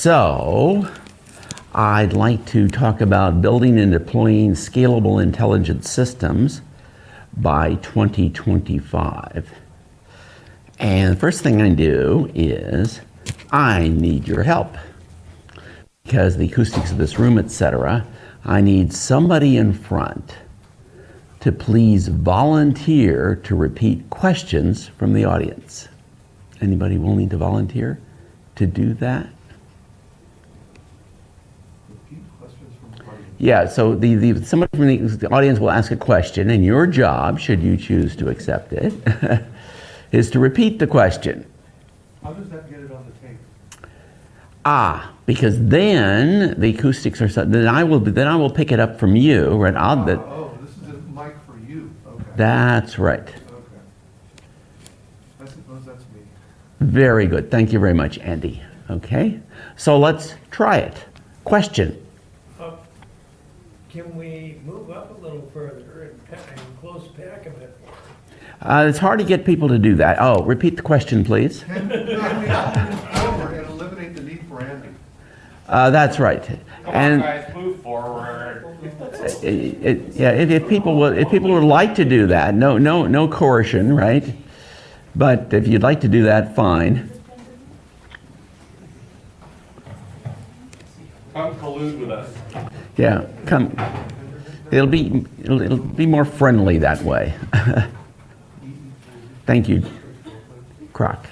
So, I'd like to talk about building and deploying scalable intelligent systems by 2025. And the first thing I do is I need your help. Because the acoustics of this room, etc., I need somebody in front to please volunteer to repeat questions from the audience. Anybody willing to volunteer to do that? Repeat questions from the audience. Yeah, so somebody from the audience will ask a question, and your job, should you choose to accept it, is to repeat the question. How does that get it on the tape? Because then the acoustics are then I will pick it up from you, right? This is a mic for you. Okay. That's right. Okay. I suppose that's me. Very good. Thank you very much, Andy. Okay, so let's try it. Question. Can we move up a little further and close back a bit? It's hard to get people to do that. Oh, repeat the question, please. Can we over and eliminate the need for Andy? That's right. Come on, guys, move forward. If people would like to do that, no coercion, right? But if you'd like to do that, fine. Come collude with us. Yeah, come. It'll be more friendly that way. Thank you, Croc.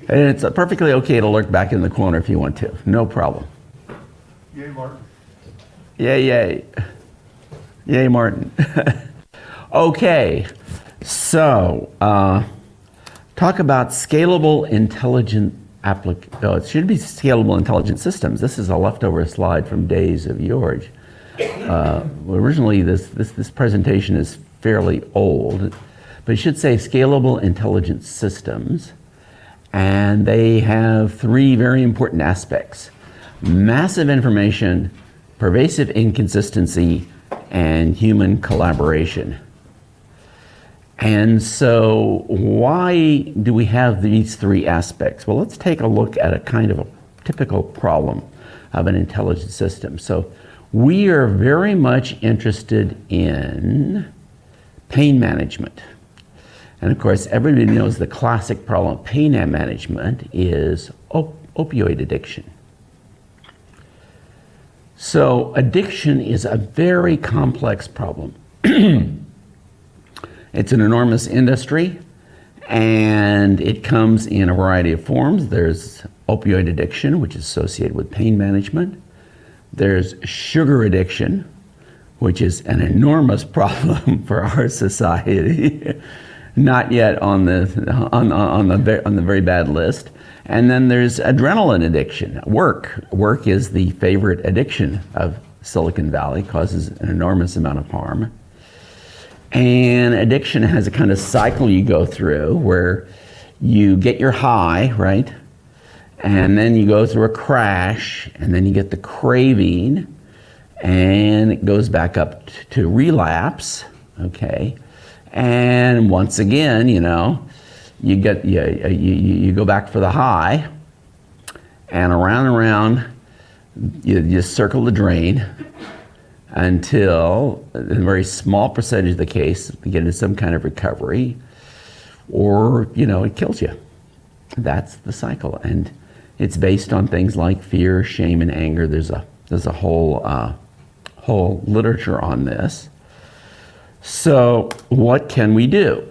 And it's perfectly okay to lurk back in the corner if you want to. No problem. Yay, Martin. Yay, yay. Yay, Martin. Okay, so talk about scalable intelligent it should be scalable intelligent systems. This is a leftover slide from days of George. Originally, this presentation is fairly old, but it should say Scalable Intelligent Systems, and they have three very important aspects: massive information, pervasive inconsistency, and human collaboration. And so why do we have these three aspects? Well, let's take a look at a kind of a typical problem of an intelligent system. So we are very much interested in pain management. And of course, everybody knows the classic problem of pain management is opioid addiction. So addiction is a very complex problem. It's an enormous industry, and it comes in a variety of forms. There's opioid addiction, which is associated with pain management. There's sugar addiction, which is an enormous problem for our society, not yet on the very bad list. And then there's adrenaline addiction. Work is the favorite addiction of Silicon Valley, causes an enormous amount of harm. And addiction has a kind of cycle you go through where you get your high, right? And then you go through a crash, and then you get the craving, and it goes back up to relapse, okay? And once again, you go back for the high, and around, you circle the drain until, in a very small percentage of the case, you get into some kind of recovery, or, it kills you. That's the cycle. And it's based on things like fear, shame, and anger. There's a whole literature on this. So what can we do?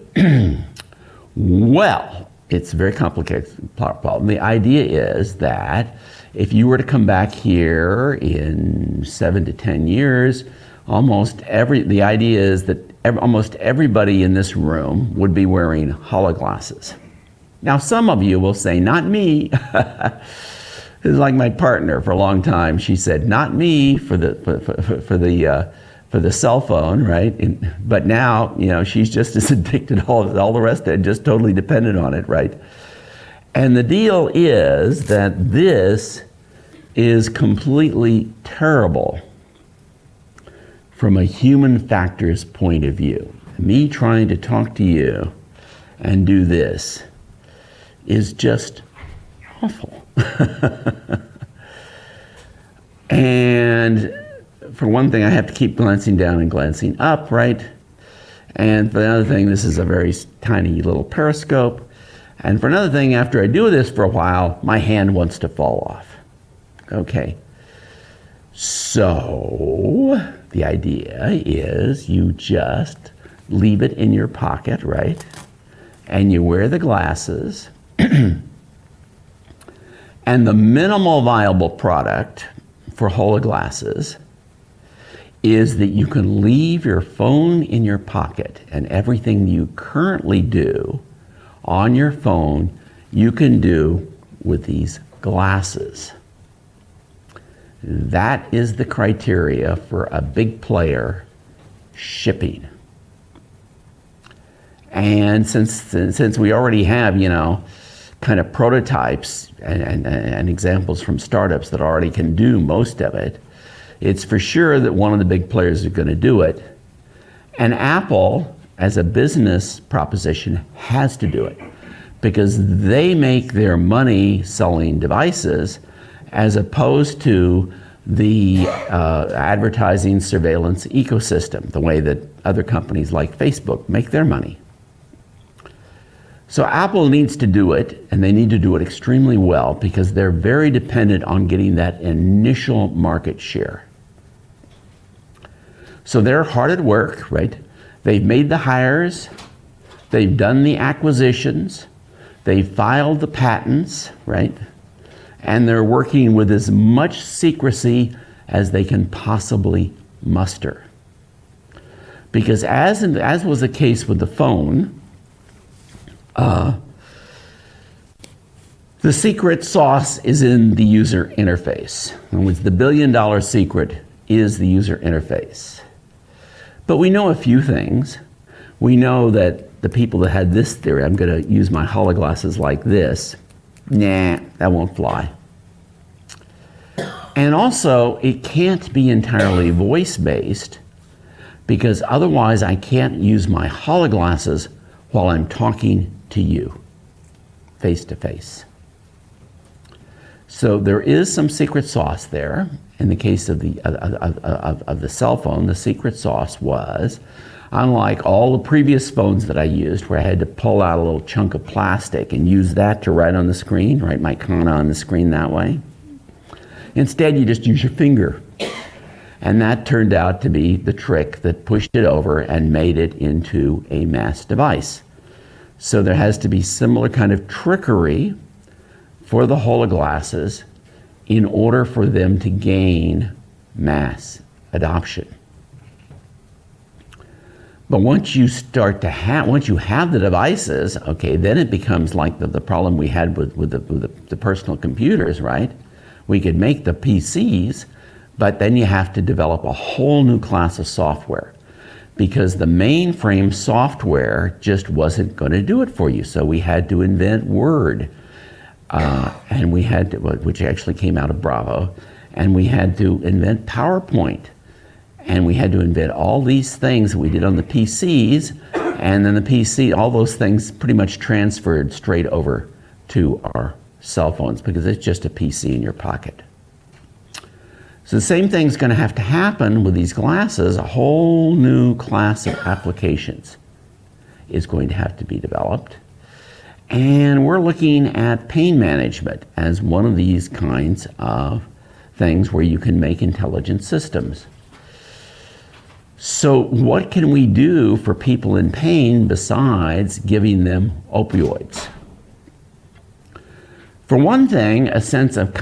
Well, it's a very complicated problem. The idea is that if you were to come back here in 7 to 10 years, almost everybody in this room would be wearing hologlasses. Now, some of you will say, not me. This is like my partner for a long time. She said, not me for the cell phone, right? But now, she's just as addicted, all the rest of it, just totally dependent on it, right? And the deal is that this is completely terrible from a human factors point of view. Me trying to talk to you and do this is just awful. And for one thing, I have to keep glancing down and glancing up, right? And for the other thing, this is a very tiny little periscope. And for another thing, after I do this for a while, my hand wants to fall off. Okay. So the idea is you just leave it in your pocket, right? And you wear the glasses. And the minimal viable product for hologlasses is that you can leave your phone in your pocket, and everything you currently do on your phone, you can do with these glasses. That is the criteria for a big player shipping. And since we already have, kind of prototypes and examples from startups that already can do most of it, it's for sure that one of the big players is going to do it. And Apple, as a business proposition, has to do it because they make their money selling devices as opposed to the advertising surveillance ecosystem, the way that other companies like Facebook make their money. So Apple needs to do it, and they need to do it extremely well because they're very dependent on getting that initial market share. So they're hard at work, right? They've made the hires, they've done the acquisitions, they've filed the patents, right? And they're working with as much secrecy as they can possibly muster. Because as was the case with the phone, the secret sauce is in the user interface. In other words, the billion-dollar secret is the user interface. But we know a few things. We know that the people that had this theory, I'm going to use my hologlasses like this, nah, that won't fly. And also, it can't be entirely voice-based because otherwise I can't use my hologlasses while I'm talking to you, face to face. So there is some secret sauce there. In the case of the cell phone, the secret sauce was, unlike all the previous phones that I used, where I had to pull out a little chunk of plastic and use that to write on the screen, write my kana on the screen that way. Instead, you just use your finger. And that turned out to be the trick that pushed it over and made it into a mass device. So there has to be similar kind of trickery for the hologlasses in order for them to gain mass adoption. But once you once you have the devices, okay, then it becomes like the problem we had with the personal computers, right? We could make the PCs, but then you have to develop a whole new class of software because the mainframe software just wasn't going to do it for you. So we had to invent Word, and we had to, which actually came out of Bravo, and we had to invent PowerPoint, and we had to invent all these things that we did on the PCs, and then the PC, all those things pretty much transferred straight over to our cell phones because it's just a PC in your pocket. So the same thing's going to have to happen with these glasses. A whole new class of applications is going to have to be developed. And we're looking at pain management as one of these kinds of things where you can make intelligent systems. So what can we do for people in pain besides giving them opioids? For one thing, a sense of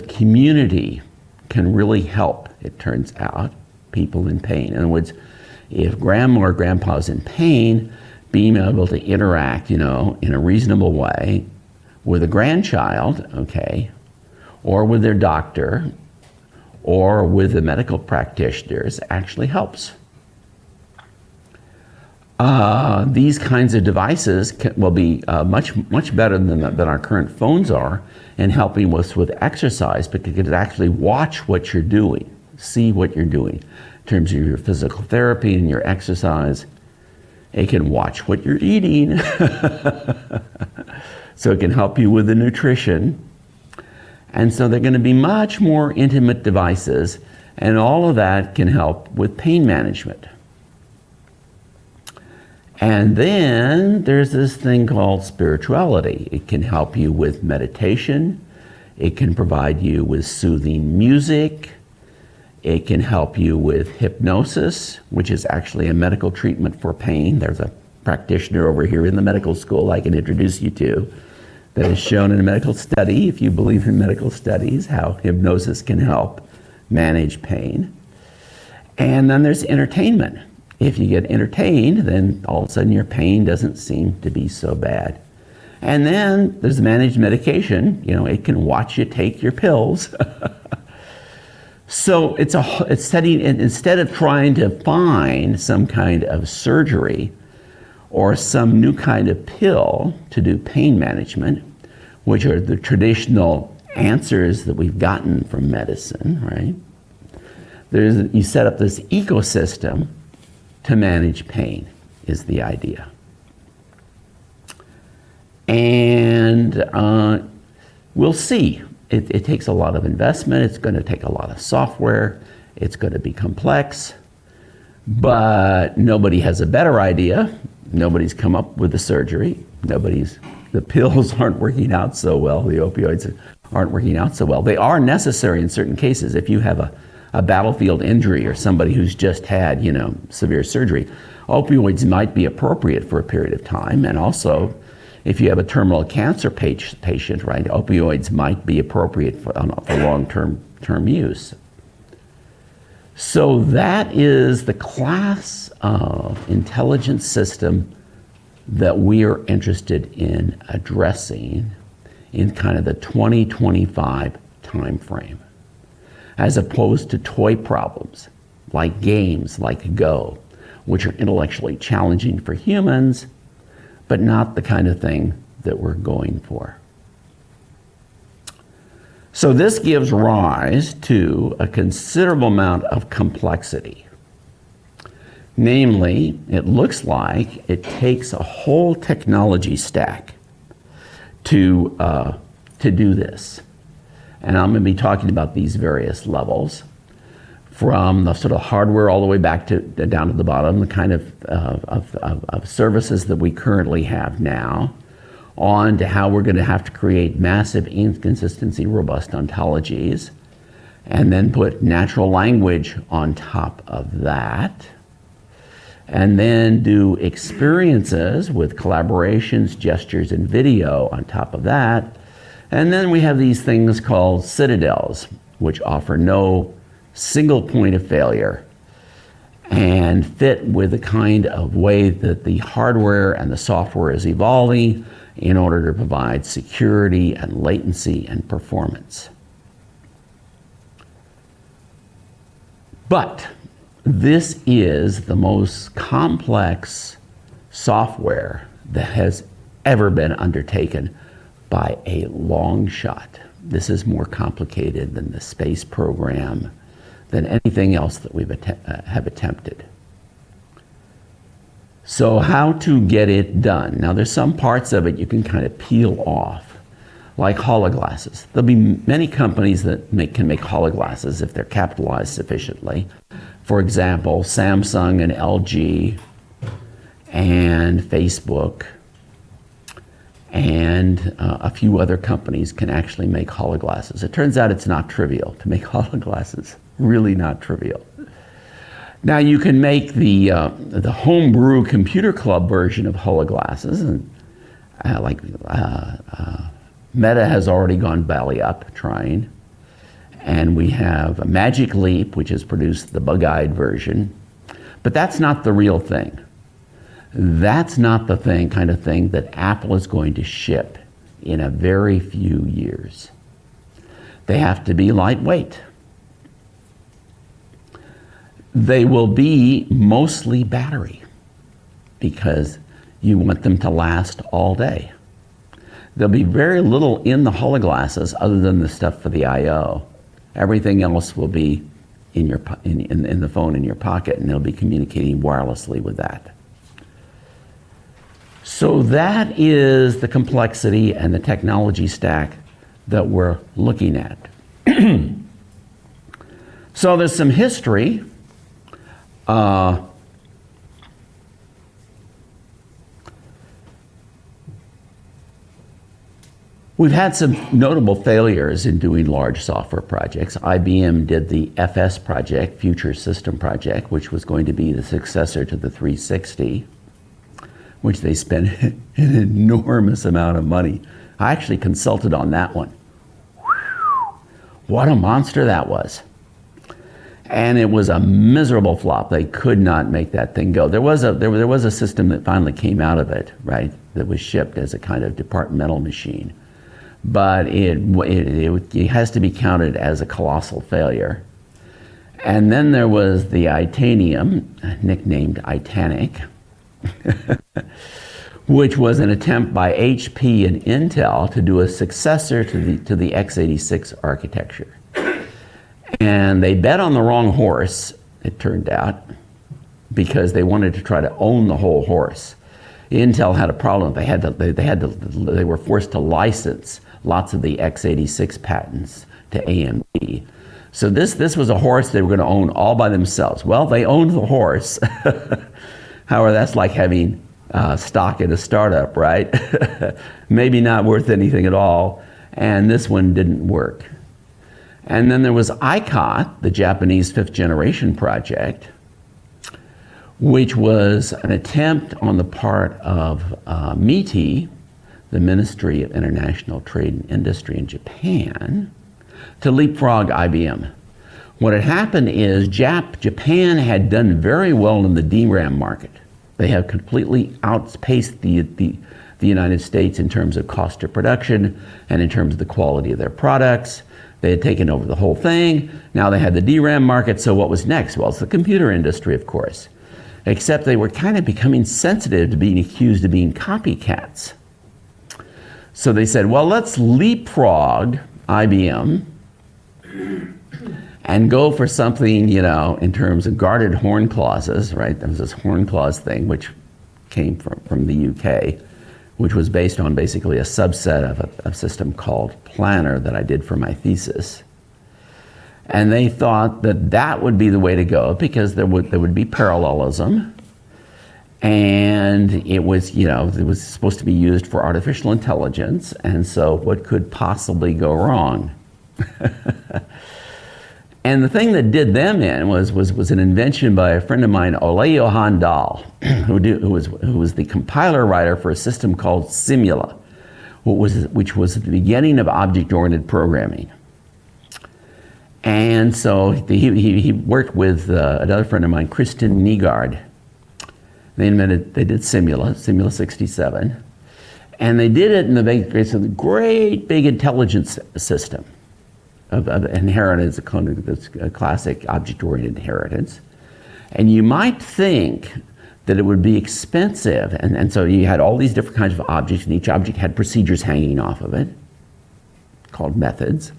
community can really help, it turns out, people in pain. In other words, if grandma or grandpa's in pain, being able to interact, in a reasonable way with a grandchild, okay, or with their doctor, or with the medical practitioners actually helps. These kinds of devices will be much better than our current phones are in helping us with exercise, because it can actually watch what you're doing, see what you're doing in terms of your physical therapy and your exercise. It can watch what you're eating. So it can help you with the nutrition. And so they're going to be much more intimate devices, and all of that can help with pain management. And then there's this thing called spirituality. It can help you with meditation. It can provide you with soothing music. It can help you with hypnosis, which is actually a medical treatment for pain. There's a practitioner over here in the medical school I can introduce you to that is shown in a medical study, if you believe in medical studies, how hypnosis can help manage pain. And then there's entertainment. If you get entertained, then all of a sudden your pain doesn't seem to be so bad. And then there's managed medication. You know, it can watch you take your pills. So it's setting, instead of trying to find some kind of surgery or some new kind of pill to do pain management, which are the traditional answers that we've gotten from medicine, right? You set up this ecosystem to manage pain, is the idea. And we'll see. It takes a lot of investment. It's going to take a lot of software. It's going to be complex. But nobody has a better idea. Nobody's come up with the surgery. The pills aren't working out so well. The opioids aren't working out so well. They are necessary in certain cases. If you have a battlefield injury or somebody who's just had, severe surgery, opioids might be appropriate for a period of time. And also, if you have a terminal cancer patient, right, opioids might be appropriate for long-term use. So that is the class of intelligent system that we are interested in addressing in kind of the 2025 time frame, as opposed to toy problems like games like Go, which are intellectually challenging for humans, but not the kind of thing that we're going for. So this gives rise to a considerable amount of complexity. Namely, it looks like it takes a whole technology stack to do this. And I'm going to be talking about these various levels, from the sort of hardware all the way back to down to the bottom, the kind of services that we currently have now, on to how we're going to have to create massive inconsistency robust ontologies, and then put natural language on top of that, and then do experiences with collaborations, gestures, and video on top of that. And then we have these things called Citadels, which offer no single point of failure and fit with the kind of way that the hardware and the software is evolving in order to provide security and latency and performance. But this is the most complex software that has ever been undertaken by a long shot. This is more complicated than the space program, than anything else that we've have attempted. So how to get it done? Now there's some parts of it you can kind of peel off, like hologlasses. There'll be many companies that can make hologlasses if they're capitalized sufficiently. For example, Samsung and LG and Facebook and a few other companies can actually make hologlasses. It turns out it's not trivial to make hologlasses, really not trivial. Now you can make the homebrew computer club version of hologlasses, and Meta has already gone belly up trying. And we have Magic Leap, which has produced the bug-eyed version. But that's not the real thing. That's not the kind of thing that Apple is going to ship in a very few years. They have to be lightweight. They will be mostly battery because you want them to last all day. There'll be very little in the hologlasses other than the stuff for the I/O. Everything else will be in the phone in your pocket, and they'll be communicating wirelessly with that. So that is the complexity and the technology stack that we're looking at. So there's some history. We've had some notable failures in doing large software projects. IBM did the FS project, Future System Project, which was going to be the successor to the 360, which they spent an enormous amount of money. I actually consulted on that one. What a monster that was. And it was a miserable flop. They could not make that thing go. There was a system that finally came out of it, right, that was shipped as a kind of departmental machine. But it has to be counted as a colossal failure. And then there was the Itanium, nicknamed Itanic, which was an attempt by HP and Intel to do a successor to the x86 architecture. And they bet on the wrong horse, it turned out, because they wanted to try to own the whole horse. Intel had a problem. They were forced to license lots of the x86 patents to AMD. So this was a horse they were going to own all by themselves. Well, they owned the horse. However, that's like having stock in a startup, right? Maybe not worth anything at all. And this one didn't work. And then there was ICOT, the Japanese fifth generation project, which was an attempt on the part of MITI, the Ministry of International Trade and Industry in Japan, to leapfrog IBM. What had happened is Japan had done very well in the DRAM market. They have completely outpaced the United States in terms of cost of production and in terms of the quality of their products. They had taken over the whole thing. Now they had the DRAM market, so what was next? Well, it's the computer industry, of course. Except they were kind of becoming sensitive to being accused of being copycats. So they said, well, let's leapfrog IBM and go for something, in terms of guarded horn clauses, right? There was this horn clause thing, which came from the UK, which was based on basically a subset of a system called Planner that I did for my thesis. And they thought that would be the way to go because there would be parallelism. And it was supposed to be used for artificial intelligence. And so what could possibly go wrong? And the thing that did them in was an invention by a friend of mine, Ole Johan Dahl, who was the compiler writer for a system called Simula, which was the beginning of object-oriented programming. And so he worked with another friend of mine, Kristen Nygaard. They did Simula 67. And they did it in the great big intelligence system of inheritance, a classic object-oriented inheritance. And you might think that it would be expensive. And so you had all these different kinds of objects, and each object had procedures hanging off of it, called methods.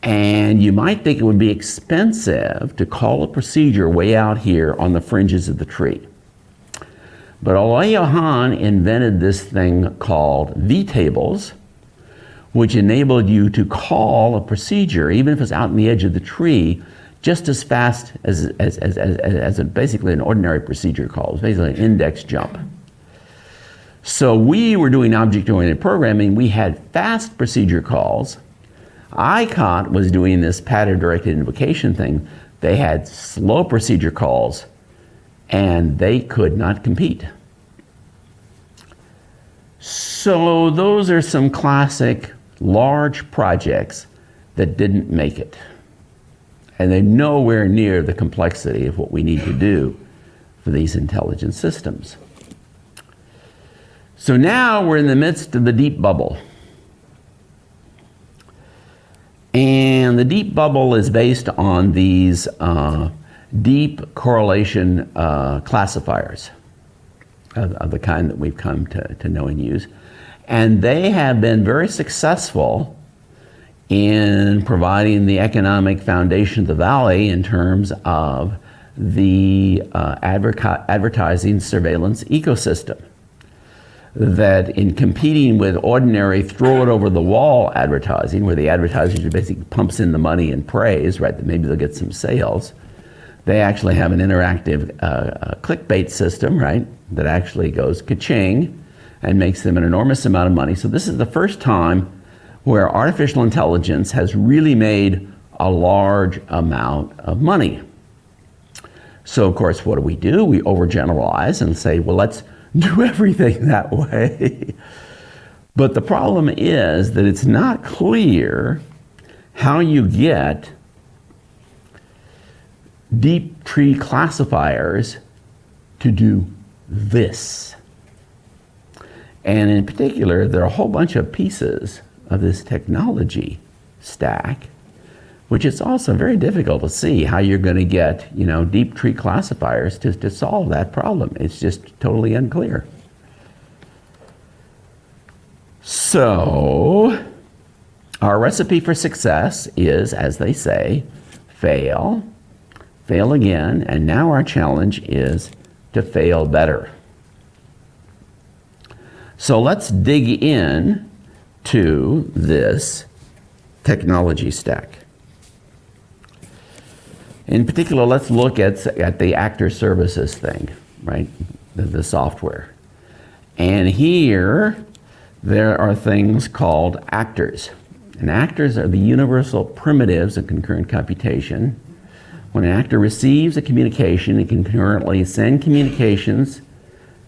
And you might think it would be expensive to call a procedure way out here on the fringes of the tree. But Ole Johan invented this thing called vtables, which enabled you to call a procedure, even if it's out in the edge of the tree, just as fast as basically an ordinary procedure call. It's basically an index jump. So we were doing object-oriented programming. We had fast procedure calls. ICOT was doing this pattern-directed invocation thing. They had slow procedure calls, and they could not compete. So those are some classic large projects that didn't make it. And they're nowhere near the complexity of what we need to do for these intelligent systems. So now we're in the midst of the deep bubble. And the deep bubble is based on these deep correlation classifiers of the kind that we've come to know and use. And they have been very successful in providing the economic foundation of the valley in terms of the advertising surveillance ecosystem. that in competing with ordinary throw it over the wall advertising, where the advertiser basically pumps in the money and prays, right, that maybe they'll get some sales, they actually have an interactive clickbait system, right, that actually goes ka-ching and makes them an enormous amount of money. So this is the first time where artificial intelligence has really made a large amount of money. So of course, what do? We overgeneralize and say, well, let's do everything that way. But the problem is that it's not clear how you get deep tree classifiers to do this. And in particular, there are a whole bunch of pieces of this technology stack, which is also very difficult to see how you're going to get, deep tree classifiers to solve that problem. It's just totally unclear. So, our recipe for success is, as they say, fail, fail again, and now our challenge is to fail better. So let's dig in to this technology stack. In particular, let's look at the actor services thing, right? The software. And here, there are things called actors. And actors are the universal primitives of concurrent computation. When an actor receives a communication, it can concurrently send communications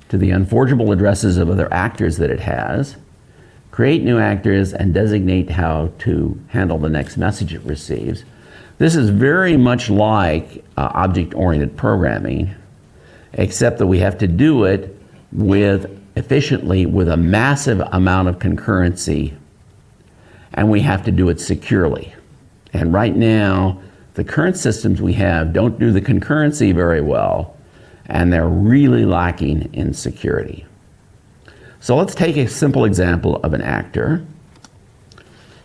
to the unforgeable addresses of other actors that it has, create new actors, and designate how to handle the next message it receives. This is very much like object-oriented programming, except that we have to do it efficiently with a massive amount of concurrency, and we have to do it securely. And right now, the current systems we have don't do the concurrency very well, and they're really lacking in security. So let's take a simple example of an actor.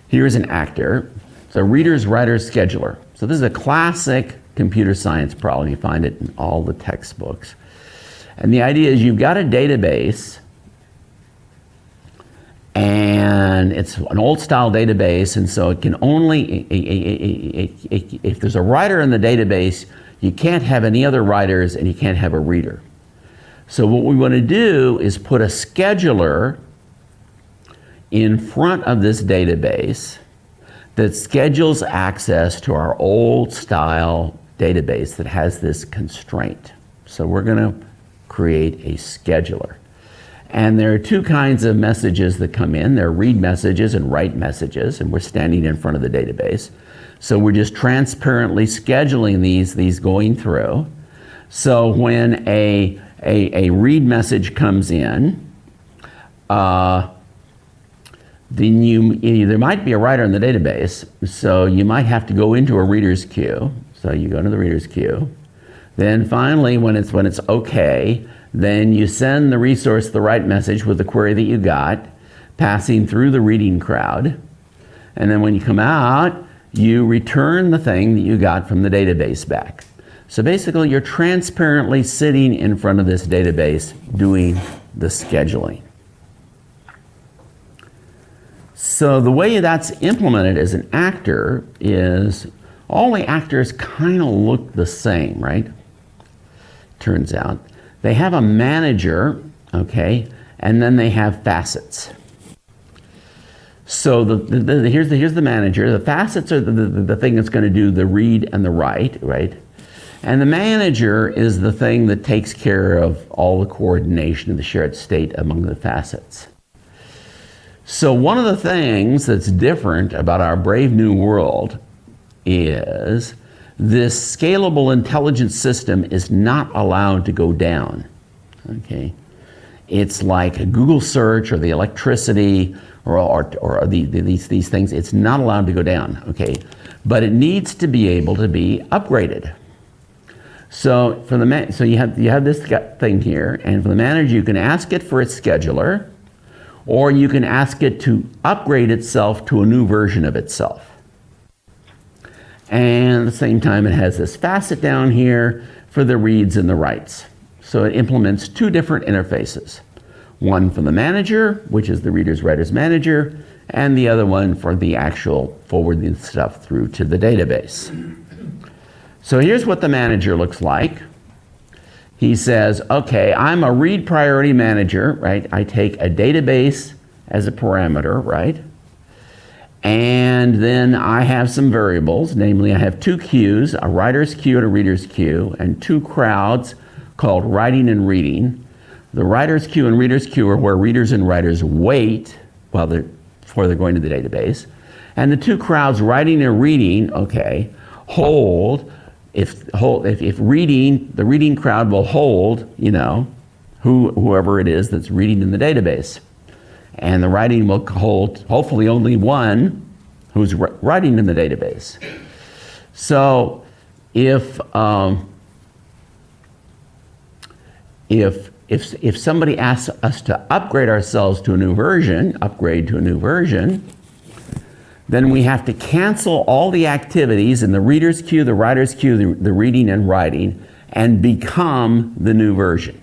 Here's an actor. So readers, writers, scheduler. So this is a classic computer science problem. You find it in all the textbooks. And the idea is you've got a database, and it's an old style database, and so it can only, if there's a writer in the database, you can't have any other writers and you can't have a reader. So what we want to do is put a scheduler in front of this database that schedules access to our old style database that has this constraint. So we're going to create a scheduler. And there are two kinds of messages that come in. There are read messages and write messages, and we're standing in front of the database. So we're just transparently scheduling these going through. So when a read message comes in, then there might be a writer in the database, so you might have to go into a reader's queue. So you go into the reader's queue. Then finally, when it's okay, then you send the resource the write message with the query that you got, passing through the reading crowd. And then when you come out, you return the thing that you got from the database back. So basically, you're transparently sitting in front of this database doing the scheduling. So the way that's implemented as an actor is all the actors kind of look the same, right? Turns out. They have a manager, okay, and then they have facets. So here's the manager. The facets are the thing that's going to do the read and the write, right? And the manager is the thing that takes care of all the coordination of the shared state among the facets. So one of the things that's different about our brave new world is this scalable intelligent system is not allowed to go down, okay? It's like a Google search or the electricity or these things. It's not allowed to go down, okay? But it needs to be able to be upgraded. So so you have this thing here, and for the manager, you can ask it for its scheduler, or you can ask it to upgrade itself to a new version of itself. And at the same time, it has this facet down here for the reads and the writes. So it implements two different interfaces. One for the manager, which is the reader's writer's manager, and the other one for the actual forwarding stuff through to the database. So here's what the manager looks like. He says, okay, I'm a read priority manager, right? I take a database as a parameter, right? And then I have some variables, namely I have two queues, a writer's queue and a reader's queue, and two crowds called writing and reading. The writer's queue and reader's queue are where readers and writers wait before they're going to the database. And the two crowds, writing and reading, okay, hold. If reading, the reading crowd will hold, you know, whoever it is that's reading in the database. And the writing will hold, hopefully, only one who's writing in the database. So if somebody asks us to upgrade ourselves to a new version, then we have to cancel all the activities in the reader's queue, the writer's queue, the reading and writing, and become the new version.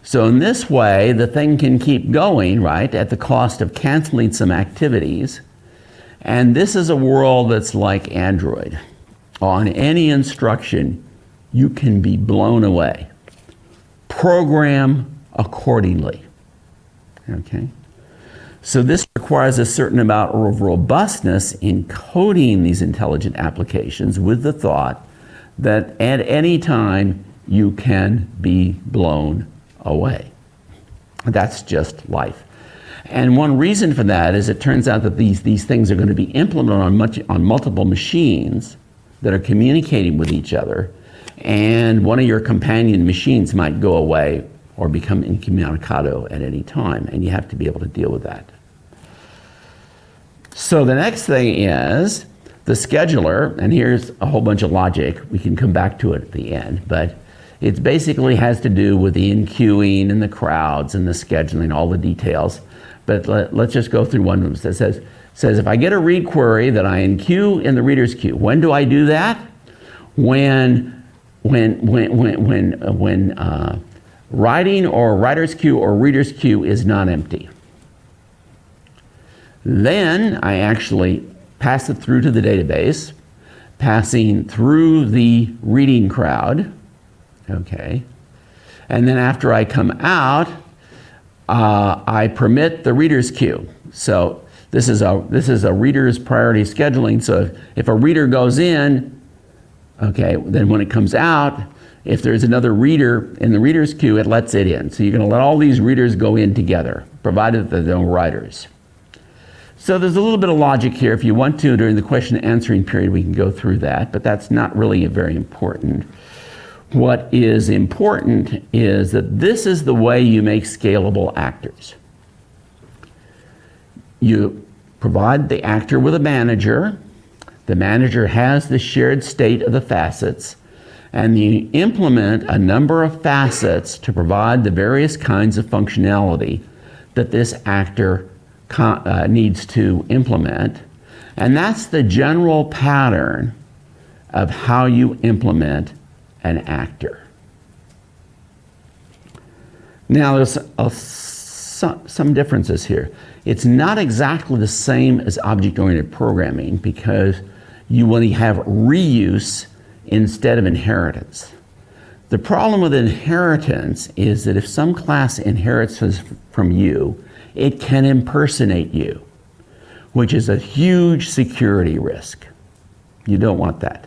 So in this way, the thing can keep going, right, at the cost of canceling some activities. And this is a world that's like Android. On any instruction, you can be blown away. Program accordingly, okay? So this requires a certain amount of robustness in coding these intelligent applications with the thought that at any time you can be blown away. That's just life. And one reason for that is it turns out that these things are going to be implemented on multiple machines that are communicating with each other, and one of your companion machines might go away or become incommunicado at any time, and you have to be able to deal with that. So the next thing is the scheduler, and here's a whole bunch of logic. We can come back to it at the end, but it basically has to do with the in-queuing and the crowds and the scheduling, all the details. But let's just go through one of them that says if I get a read query that I in-queue in the reader's queue, when do I do that? When writing or writer's queue or reader's queue is not empty. Then I actually pass it through to the database, passing through the reading crowd, okay? And then after I come out, I permit the reader's queue. So this is a reader's priority scheduling. So if a reader goes in, okay, then when it comes out, if there's another reader in the reader's queue, it lets it in. So you're going to let all these readers go in together, provided that they're no writers. So there's a little bit of logic here. If you want to, during the question and answering period, we can go through that, but that's not really very important. What is important is that this is the way you make scalable actors. You provide the actor with a manager. The manager has the shared state of the facets, and you implement a number of facets to provide the various kinds of functionality that this actor needs to implement. And that's the general pattern of how you implement an actor. Now there's some differences here. It's not exactly the same as object-oriented programming because you want to have reuse instead of inheritance. The problem with inheritance is that if some class inherits from you, it can impersonate you, which is a huge security risk. You don't want that.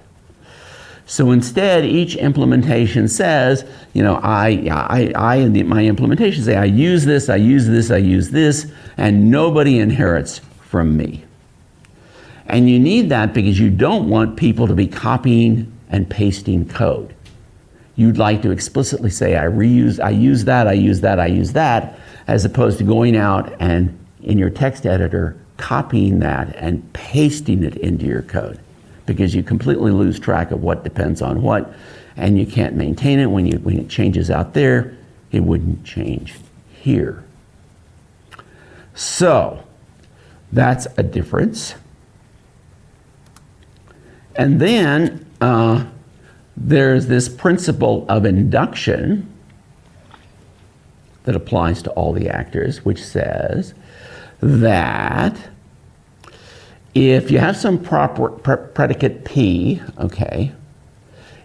So instead, each implementation says, you know, my implementation say, I use this, I use this, I use this, and nobody inherits from me. And you need that because you don't want people to be copying and pasting code. You'd like to explicitly say, I use that, I use that, I use that, as opposed to going out and in your text editor, copying that and pasting it into your code, because you completely lose track of what depends on what, and you can't maintain it. When it changes out there, it wouldn't change here. So that's a difference. And then there's this principle of induction, that applies to all the actors, which says that if you have some predicate P, okay,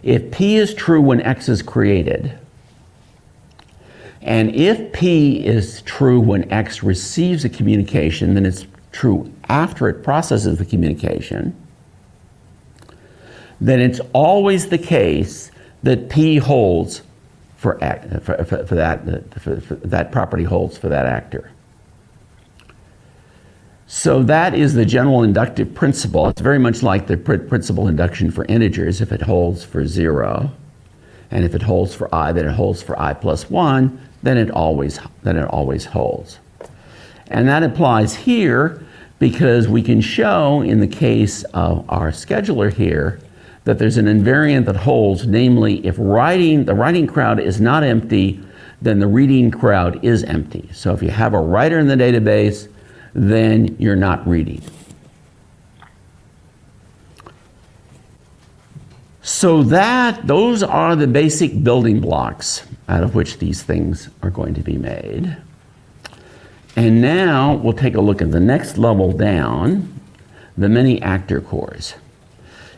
if P is true when X is created, and if P is true when X receives a communication, then it's true after it processes the communication, then it's always the case that P holds for that property holds for that actor. So that is the general inductive principle. It's very much like the principal induction for integers. If it holds for 0, and if it holds for I, then it holds for I plus 1, then it always holds. And that applies here because we can show in the case of our scheduler here that there's an invariant that holds, namely if the writing crowd is not empty, then the reading crowd is empty. So if you have a writer in the database, then you're not reading. So those are the basic building blocks out of which these things are going to be made. And now we'll take a look at the next level down, the many actor cores.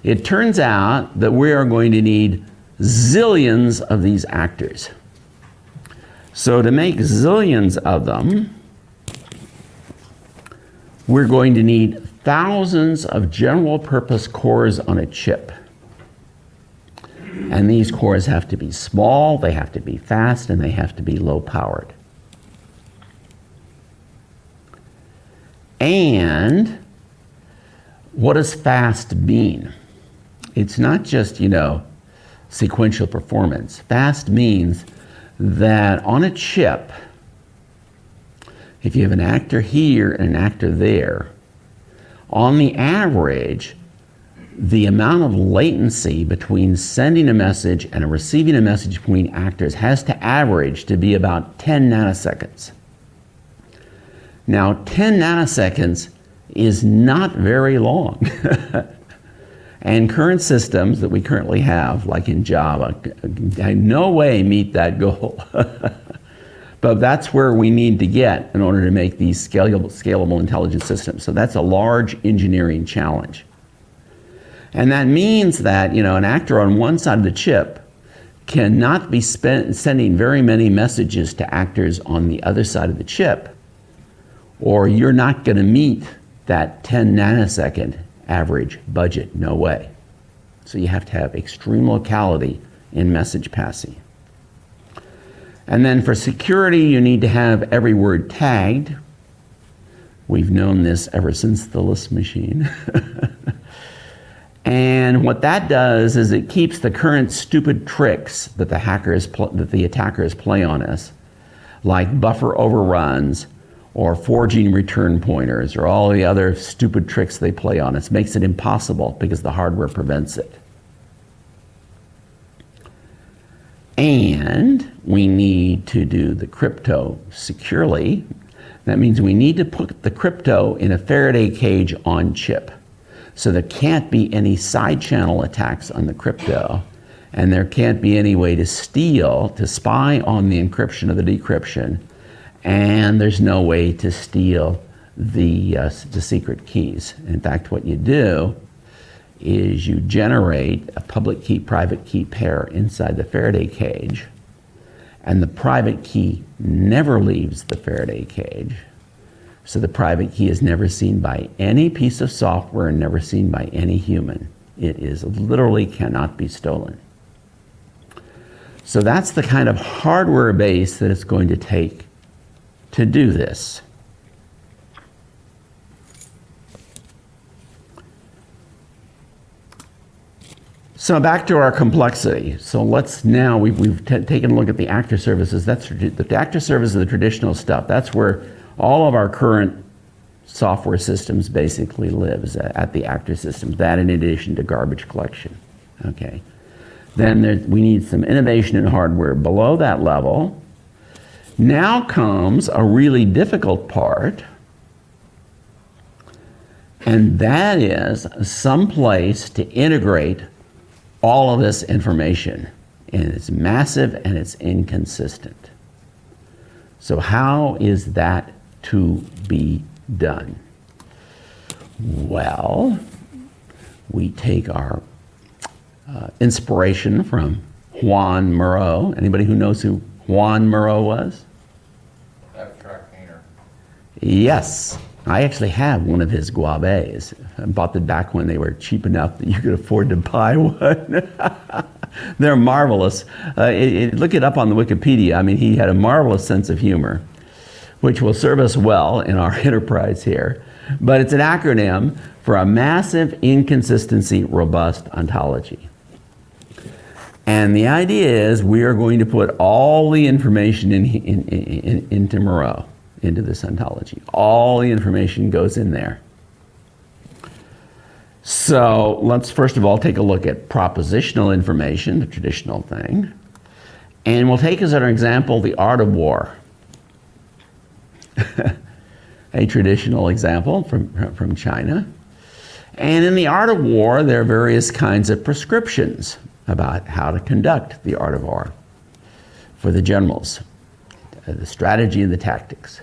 It turns out that we are going to need zillions of these actors. So to make zillions of them, we're going to need thousands of general purpose cores on a chip. And these cores have to be small, they have to be fast, and they have to be low powered. And what does fast mean? It's not just, sequential performance. Fast means that on a chip, if you have an actor here and an actor there, on the average, the amount of latency between sending a message and receiving a message between actors has to average to be about 10 nanoseconds. Now, 10 nanoseconds is not very long. And current systems that we currently have, like in Java, in no way meet that goal. But that's where we need to get in order to make these scalable intelligent systems. So that's a large engineering challenge. And that means that, an actor on one side of the chip cannot be sending very many messages to actors on the other side of the chip, or you're not going to meet that 10 nanosecond average budget. No way. So you have to have extreme locality in message passing. And then for security, you need to have every word tagged. We've known this ever since the Lisp machine. And what that does is it keeps the current stupid tricks that the attackers play on us, like buffer overruns or forging return pointers or all the other stupid tricks they play on us. Makes it impossible because the hardware prevents it. And we need to do the crypto securely. That means we need to put the crypto in a Faraday cage on chip. So there can't be any side channel attacks on the crypto, and there can't be any way to spy on the encryption or the decryption, and there's no way to steal the secret keys. In fact, what you do is you generate a public key, private key pair inside the Faraday cage, and the private key never leaves the Faraday cage. So the private key is never seen by any piece of software and never seen by any human. It is literally cannot be stolen. So that's the kind of hardware base that it's going to take to do this. So back to our complexity. So let's now, we've taken a look at the actor services. The actor service is the traditional stuff. That's where all of our current software systems basically lives, at the actor systems, that in addition to garbage collection. Okay. Then we need some innovation in hardware below that level. Now comes a really difficult part, and that is some place to integrate all of this information. And it's massive and it's inconsistent. So how is that to be done? Well, we take our inspiration from Juan MIRO. Anybody who knows who Juan MIRO was? Abstract painter. Yes. I actually have one of his guaves. I bought them back when they were cheap enough that you could afford to buy one. They're marvelous. Look it up on the Wikipedia. I mean, he had a marvelous sense of humor, which will serve us well in our enterprise here. But it's an acronym for a massive inconsistency robust ontology. And the idea is we are going to put all the information into MIRO, into this ontology. All the information goes in there. So let's first of all take a look at propositional information, the traditional thing. And we'll take as an example the art of war. A traditional example from China. And in the art of war, there are various kinds of prescriptions about how to conduct the art of war for the generals, the strategy and the tactics.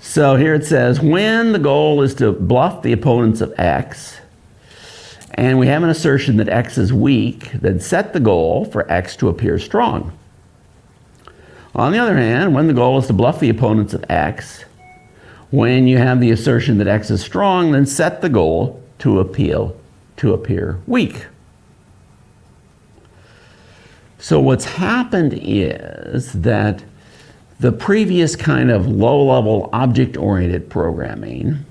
So here it says, when the goal is to bluff the opponents of X, and we have an assertion that X is weak, then set the goal for X to appear strong. On the other hand, when the goal is to bluff the opponents of X, when you have the assertion that X is strong, then set the goal to appear weak. So what's happened is that the previous kind of low-level object-oriented programming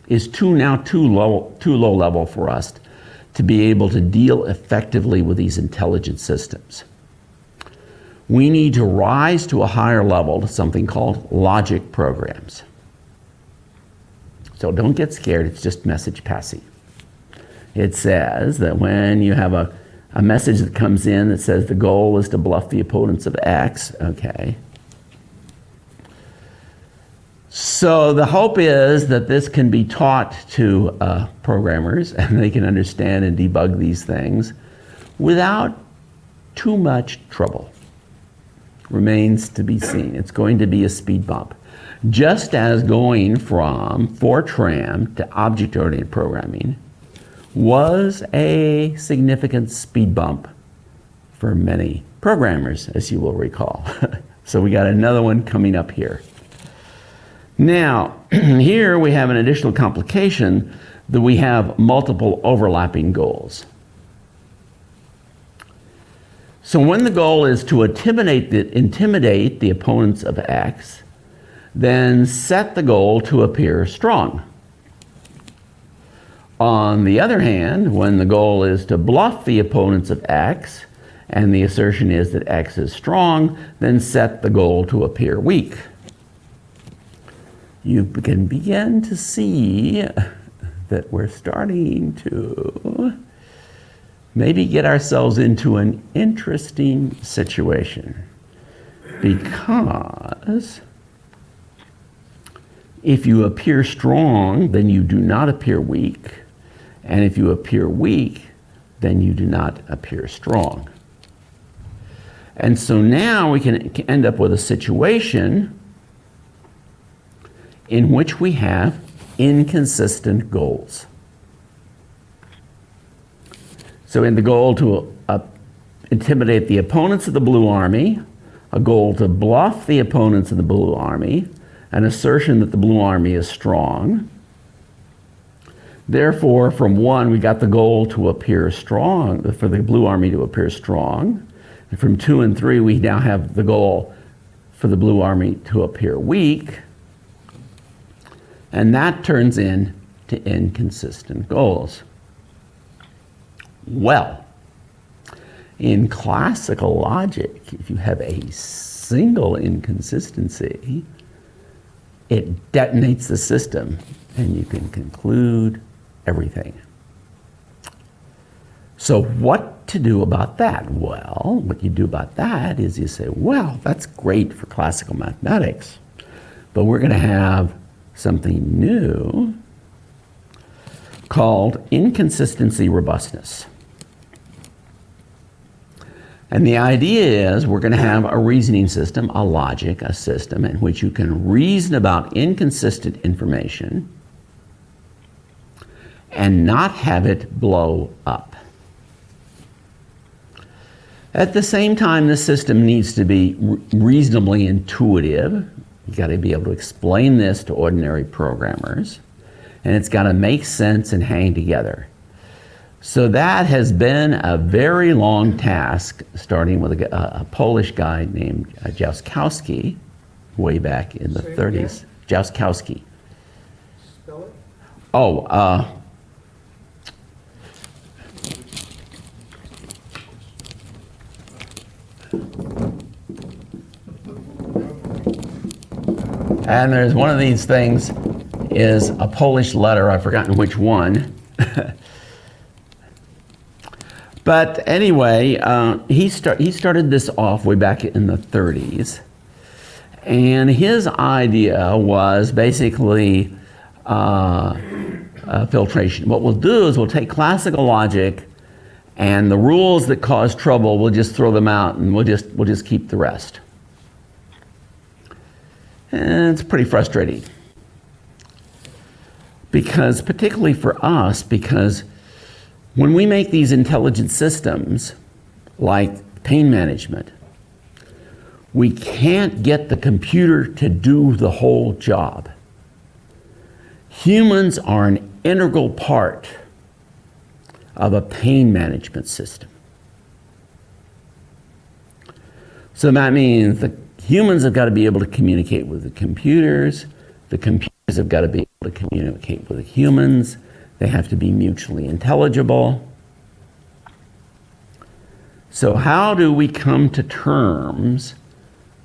is now too low level for us to be able to deal effectively with these intelligent systems. We need to rise to a higher level to something called logic programs. So don't get scared, it's just message passing. It says that when you have a message that comes in that says the goal is to bluff the opponents of X, okay. So the hope is that this can be taught to programmers and they can understand and debug these things without too much trouble. Remains to be seen. It's going to be a speed bump. Just as going from Fortran to object-oriented programming was a significant speed bump for many programmers, as you will recall. So we got another one coming up here. Now, here we have an additional complication that we have multiple overlapping goals. So when the goal is to intimidate the opponents of X, then set the goal to appear strong. On the other hand, when the goal is to bluff the opponents of X, and the assertion is that X is strong, then set the goal to appear weak. You can begin to see that we're starting to maybe get ourselves into an interesting situation. Because if you appear strong, then you do not appear weak. And if you appear weak, then you do not appear strong. And so now we can end up with a situation in which we have inconsistent goals. So in the goal to intimidate the opponents of the Blue Army, a goal to bluff the opponents of the Blue Army, an assertion that the Blue Army is strong. Therefore, from 1, we got the goal to appear strong, for the Blue Army to appear strong. And from 2 and 3, we now have the goal for the Blue Army to appear weak. And that turns into inconsistent goals. Well, in classical logic, if you have a single inconsistency, it detonates the system and you can conclude everything. So what to do about that? Well, what you do about that is you say, well, that's great for classical mathematics, but we're going to have something new called inconsistency robustness. And the idea is we're going to have a reasoning system, a logic, a system in which you can reason about inconsistent information and not have it blow up. At the same time, the system needs to be reasonably intuitive. You've got to be able to explain this to ordinary programmers, and it's got to make sense and hang together. So that has been a very long task, starting with a Polish guy named Jaskowski, way back in the Say it 30s. again? Jaskowski. Spell it? Oh, and there's one of these things is a Polish letter, I've forgotten which one. But anyway, he started this off way back in the 30s. And his idea was basically filtration. What we'll do is we'll take classical logic and the rules that cause trouble, we'll just throw them out and we'll just keep the rest. And it's pretty frustrating. Because, particularly for us, because when we make these intelligent systems, like pain management, we can't get the computer to do the whole job. Humans are an integral part of a pain management system. So that means the humans have got to be able to communicate with the computers have got to be able to communicate with the humans, they have to be mutually intelligible. So how do we come to terms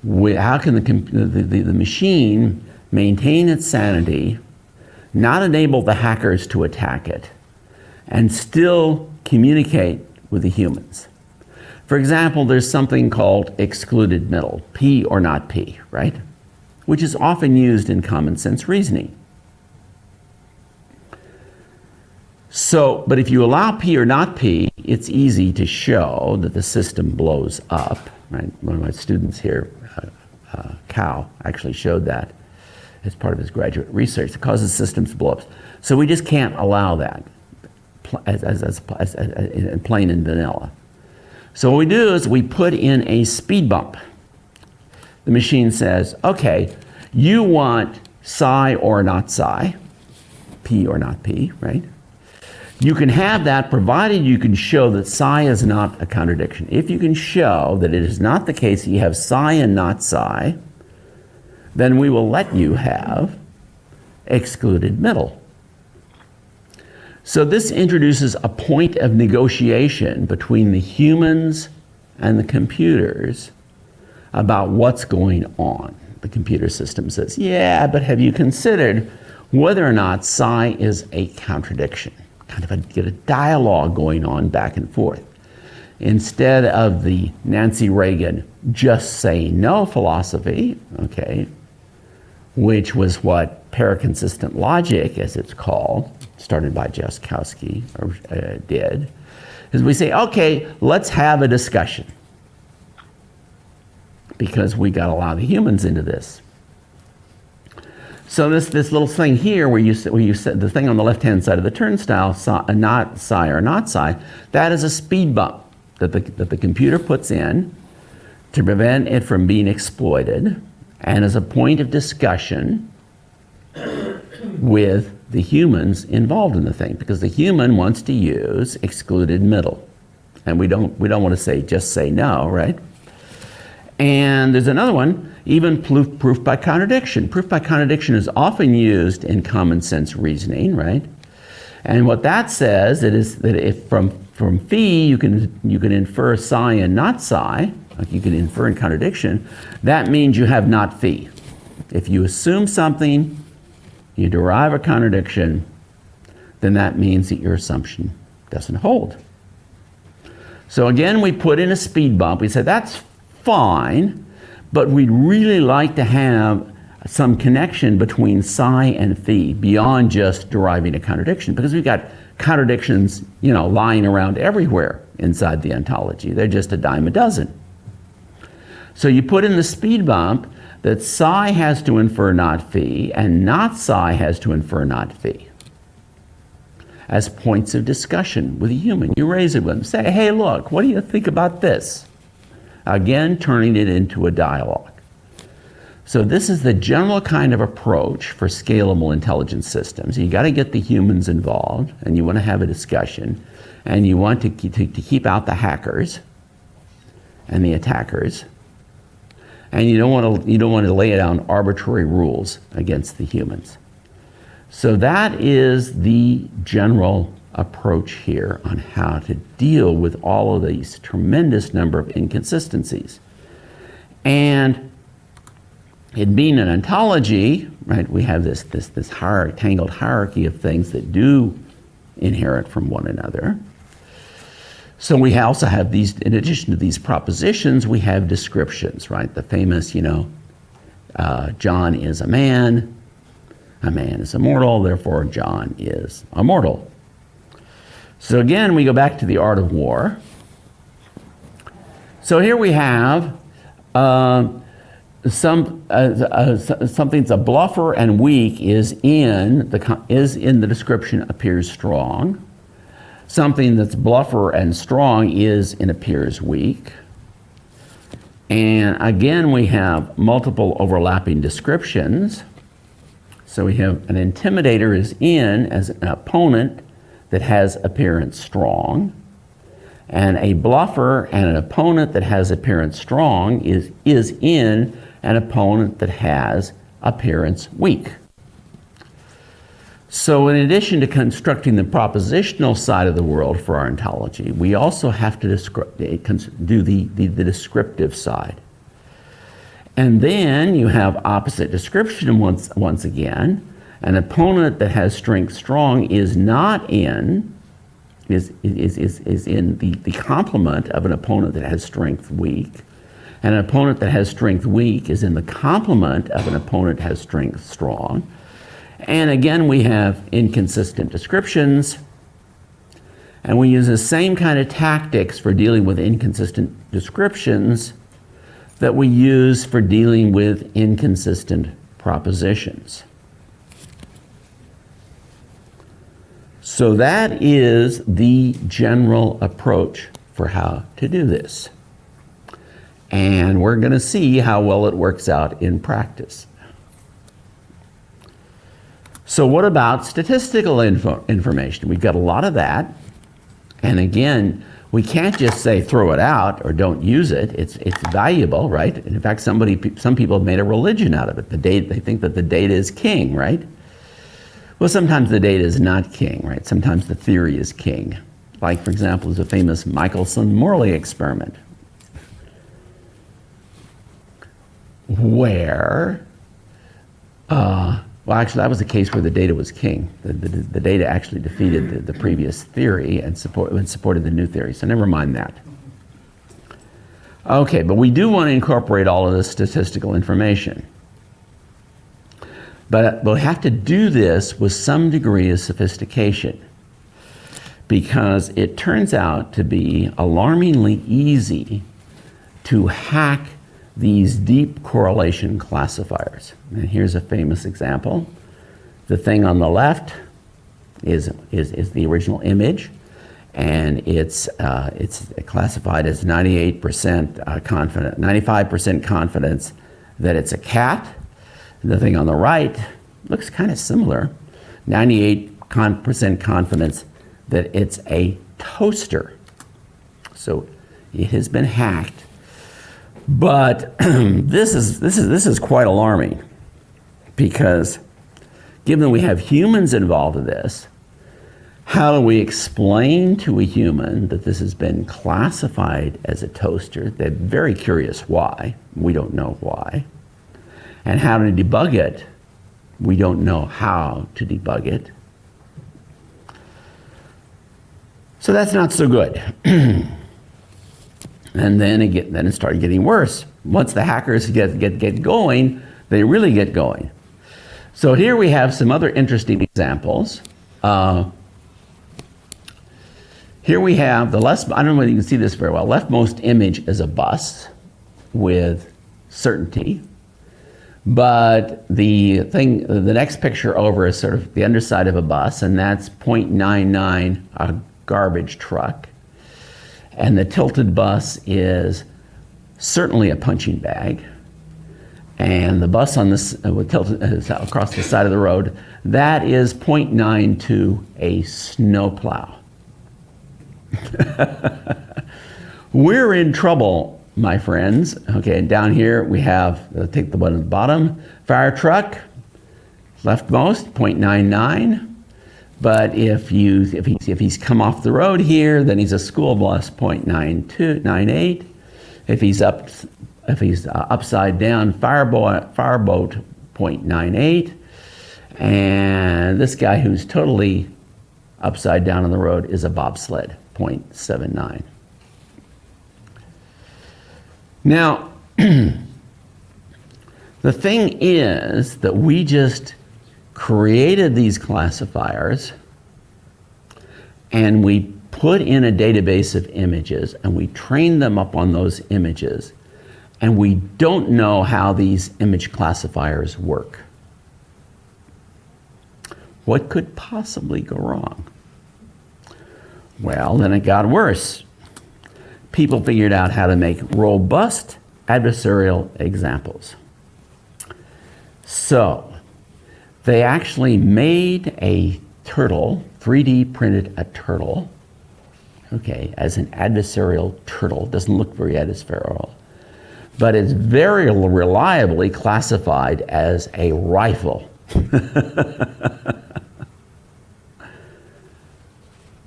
with, how can the machine maintain its sanity, not enable the hackers to attack it, and still communicate with the humans? For example, there's something called excluded middle, P or not P, right? Which is often used in common sense reasoning. So, but if you allow P or not P, it's easy to show that the system blows up, right? One of my students here, Cal, actually showed that as part of his graduate research. It causes systems to blow up. So we just can't allow that as plain and vanilla. So what we do is we put in a speed bump. The machine says, okay, you want psi or not psi, P or not P, right? You can have that provided you can show that psi is not a contradiction. If you can show that it is not the case that you have psi and not psi, then we will let you have excluded middle. So this introduces a point of negotiation between the humans and the computers about what's going on. The computer system says, yeah, but have you considered whether or not psi is a contradiction? Kind of get a dialogue going on back and forth. Instead of the Nancy Reagan just say no philosophy, okay, which was what paraconsistent logic, as it's called, started by Jaskowski, did, is we say, okay, let's have a discussion, because we got to allow the humans into this. So this little thing here, where you set the thing on the left-hand side of the turnstile, not psi or not psi, that is a speed bump that the computer puts in to prevent it from being exploited, and as a point of discussion with the humans involved in the thing, because the human wants to use excluded middle, and we don't want to just say no, right? And there's another one, even proof by contradiction. Proof by contradiction is often used in common sense reasoning, right? And what that says is that if from phi you can infer psi and not psi, like you can infer in contradiction, that means you have not phi. If you assume something, you derive a contradiction, then that means that your assumption doesn't hold. So again, we put in a speed bump. We said that's fine, but we'd really like to have some connection between psi and phi beyond just deriving a contradiction, because we've got contradictions, lying around everywhere inside the ontology. They're just a dime a dozen. So you put in the speed bump that psi has to infer not phi, and not psi has to infer not phi, as points of discussion with a human. You raise it with them. Say, hey, look, what do you think about this? Again, turning it into a dialogue. So this is the general kind of approach for scalable intelligent systems. You got to get the humans involved, and you want to have a discussion, and you want to keep out the hackers and the attackers, and you don't want to lay down arbitrary rules against the humans. So that is the general approach here on how to deal with all of these tremendous number of inconsistencies. And it being an ontology, right, we have this tangled hierarchy of things that do inherit from one another. So we also have these, in addition to these propositions, we have descriptions, right? The famous, John is a man is immortal, therefore John is immortal. So again, we go back to the art of war. So here we have something's a bluffer and weak is in the description appears strong. Something that's bluffer and strong is and appears weak. And again, we have multiple overlapping descriptions. So we have an intimidator is in as an opponent that has appearance strong. And a bluffer and an opponent that has appearance strong is in an opponent that has appearance weak. So in addition to constructing the propositional side of the world for our ontology, we also have to do the descriptive side. And then you have opposite description once again. An opponent that has strength strong is not in, is in the complement of an opponent that has strength weak. And an opponent that has strength weak is in the complement of an opponent that has strength strong. And again, we have inconsistent descriptions. And we use the same kind of tactics for dealing with inconsistent descriptions that we use for dealing with inconsistent propositions. So that is the general approach for how to do this. And we're going to see how well it works out in practice. So what about statistical information? We've got a lot of that. And again, we can't just say throw it out or don't use it. It's valuable, right? And in fact, some people have made a religion out of it. They think that the data is king, right? Well, sometimes the data is not king, right? Sometimes the theory is king. Like, for example, there's a famous Michelson-Morley experiment where, well, actually, that was the case where the data was king. The data actually defeated the previous theory and supported the new theory, so never mind that. Okay, but we do want to incorporate all of this statistical information. But we'll have to do this with some degree of sophistication because it turns out to be alarmingly easy to hack these deep correlation classifiers. And here's a famous example. The thing on the left is the original image, and it's classified as 98% confident, 95% confidence that it's a cat. The thing on the right looks kind of similar, 98% confidence that it's a toaster. So it has been hacked. But this is quite alarming because given that we have humans involved in this, how do we explain to a human that this has been classified as a toaster? They're very curious why. We don't know why. And how to debug it? We don't know how to debug it. So that's not so good. And then it started getting worse. Once the hackers get going, they really get going. So here we have some other interesting examples. Here we have the I don't know whether you can see this very well. Leftmost image is a bus with certainty. But the next picture over is sort of the underside of a bus, and that's 0.99, a garbage truck. And the tilted bus is certainly a punching bag. And the bus on this, tilted across the side of the road, that is 0.92, a snowplow. We're in trouble, my friends. Okay, down here we have, take the one at the bottom, fire truck, leftmost, 0.99. But if he's come off the road here, then he's a school bus, 0.98. If he's upside down, fireboat, 0.98. And this guy who's totally upside down on the road is a bobsled, 0.79. Now, the thing is that we just created these classifiers and we put in a database of images and we trained them up on those images, and we don't know how these image classifiers work. What could possibly go wrong? Well, then it got worse. People figured out how to make robust adversarial examples. So they actually made a turtle, 3D printed a turtle, okay, as an adversarial turtle. Doesn't look very adversarial, but it's very reliably classified as a rifle.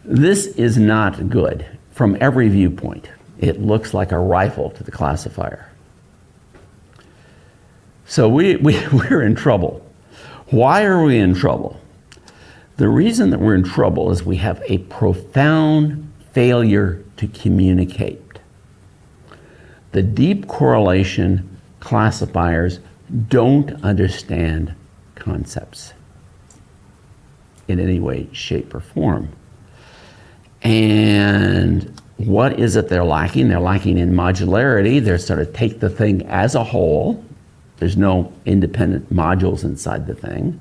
This is not good from every viewpoint. It looks like a rifle to the classifier. So we're in trouble. Why are we in trouble? The reason that we're in trouble is we have a profound failure to communicate. The deep correlation classifiers don't understand concepts in any way, shape, or form. And what is it they're lacking? They're lacking in modularity. They're sort of take the thing as a whole. There's no independent modules inside the thing.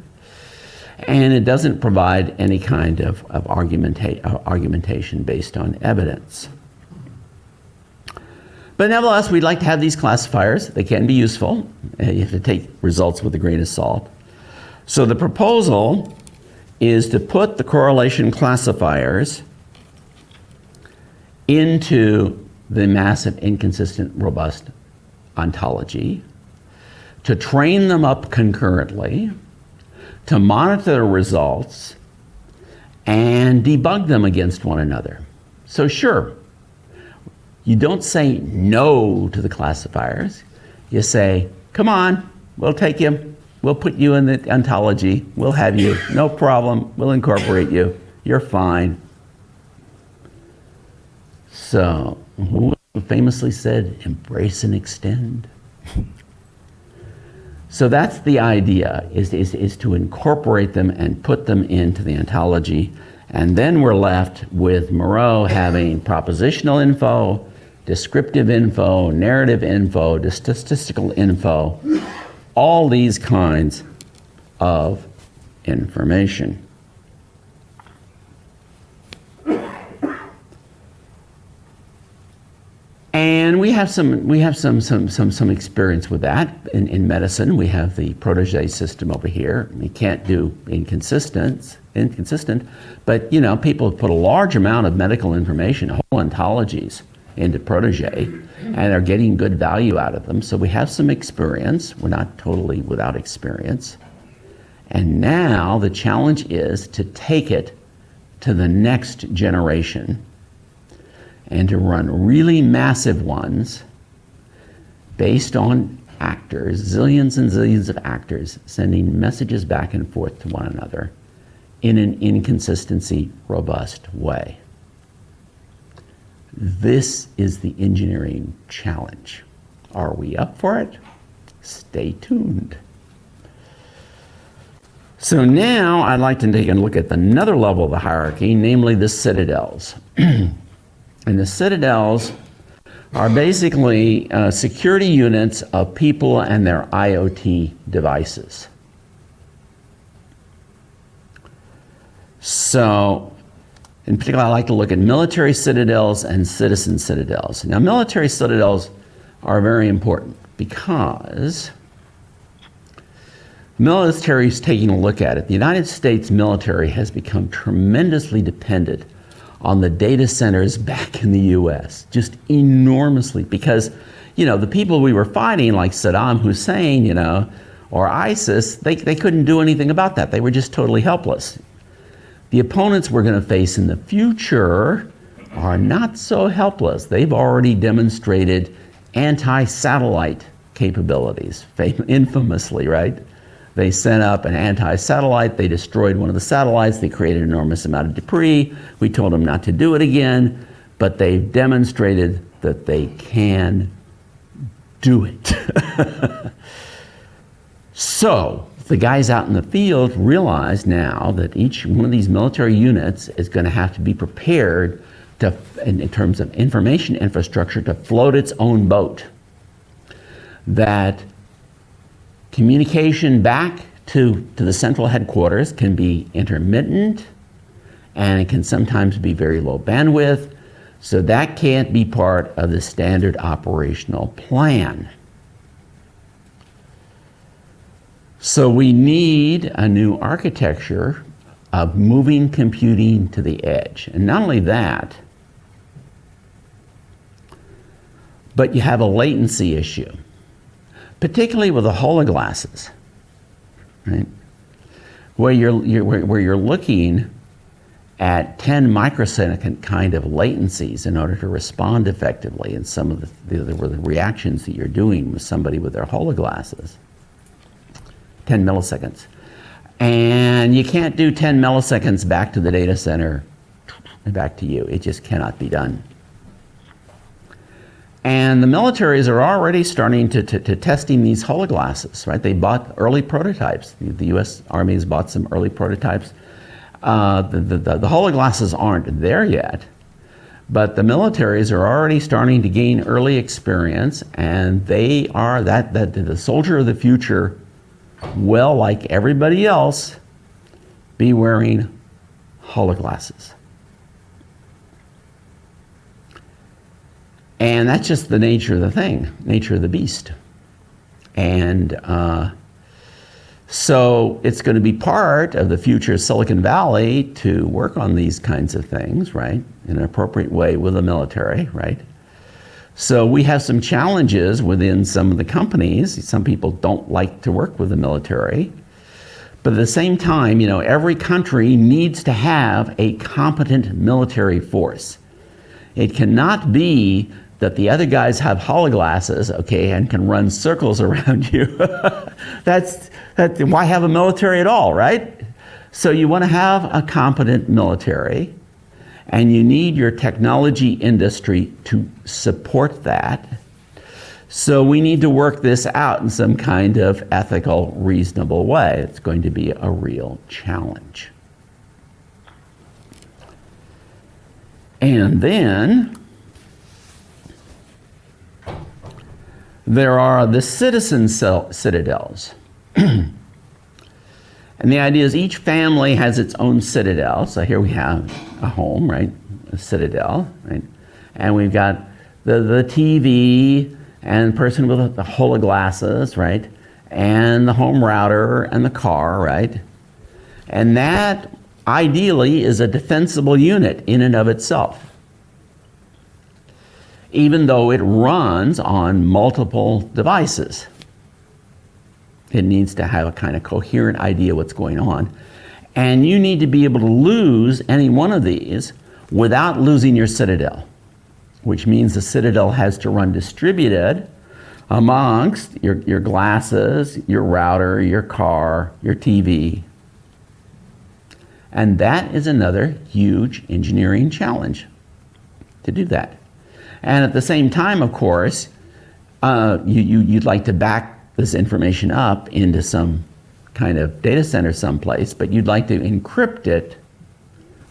And it doesn't provide any kind of argumentation based on evidence. But nevertheless, we'd like to have these classifiers. They can be useful. You have to take results with a grain of salt. So the proposal is to put the correlation classifiers into the massive inconsistent robust ontology, to train them up concurrently, to monitor the results, and debug them against one another. So sure, you don't say no to the classifiers. You say, come on, we'll take you. We'll put you in the ontology. We'll have you. No problem. We'll incorporate you. You're fine. So, who famously said, embrace and extend? So that's the idea, is to incorporate them and put them into the ontology. And then we're left with MIRO having propositional info, descriptive info, narrative info, statistical info, all these kinds of information. And we have some experience with that in medicine. We have the protege system over here. We can't do inconsistent, but people put a large amount of medical information, whole ontologies, into protege, and are getting good value out of them. So we have some experience. We're not totally without experience. And now the challenge is to take it to the next generation and to run really massive ones based on actors, zillions and zillions of actors, sending messages back and forth to one another in an inconsistency robust way. This is the engineering challenge. Are we up for it? Stay tuned. So now I'd like to take a look at another level of the hierarchy, namely the citadels. And the Citadels are basically security units of people and their IoT devices. So, in particular, I like to look at military citadels and citizen citadels. Now, military citadels are very important because military is taking a look at it. The United States military has become tremendously dependent on the data centers back in the US, just enormously, because, you know, the people we were fighting, like Saddam Hussein, you know, or ISIS, they couldn't do anything about that. They were just totally helpless. The opponents we're going to face in the future are not so helpless. They've already demonstrated anti-satellite capabilities, infamously, right? They sent up an anti-satellite, they destroyed one of the satellites, they created an enormous amount of debris. We told them not to do it again, but they've demonstrated that they can do it. So, the guys out in the field realize now that each one of these military units is going to have to be prepared to, in terms of information infrastructure, to float its own boat. That communication back to the central headquarters can be intermittent, and it can sometimes be very low bandwidth, so that can't be part of the standard operational plan. So we need a new architecture of moving computing to the edge. And not only that, but you have a latency issue, particularly with the hologlasses, right? Where you're looking at 10 microsecond kind of latencies in order to respond effectively in some of the reactions that you're doing with somebody with their hologlasses. 10 milliseconds. And you can't do 10 milliseconds back to the data center and back to you. It just cannot be done. And the militaries are already starting to testing these hologlasses, right? They bought early prototypes. The US Army has bought some early prototypes. The hologlasses aren't there yet, but the militaries are already starting to gain early experience, and they are the soldier of the future will, like everybody else, be wearing hologlasses. And that's just the nature of the thing, nature of the beast. And so it's going to be part of the future of Silicon Valley to work on these kinds of things, right, in an appropriate way with the military, right? So we have some challenges within some of the companies. Some people don't like to work with the military. But at the same time, you know, every country needs to have a competent military force. It cannot be that the other guys have hologlasses, okay, and can run circles around you. Why have a military at all, right? So you want to have a competent military, and you need your technology industry to support that. So we need to work this out in some kind of ethical, reasonable way. It's going to be a real challenge. And then there are the citizen citadels. And the idea is each family has its own citadel. So here we have a home, right? A citadel, right? And we've got the TV and the person with the hologlasses, right? And the home router and the car, right? And that ideally is a defensible unit in and of itself, even though it runs on multiple devices. It needs to have a kind of coherent idea what's going on. And you need to be able to lose any one of these without losing your citadel, which means the citadel has to run distributed amongst your glasses, your router, your car, your TV. And that is another huge engineering challenge to do that. And at the same time, of course, you'd like to back this information up into some kind of data center someplace, but you'd like to encrypt it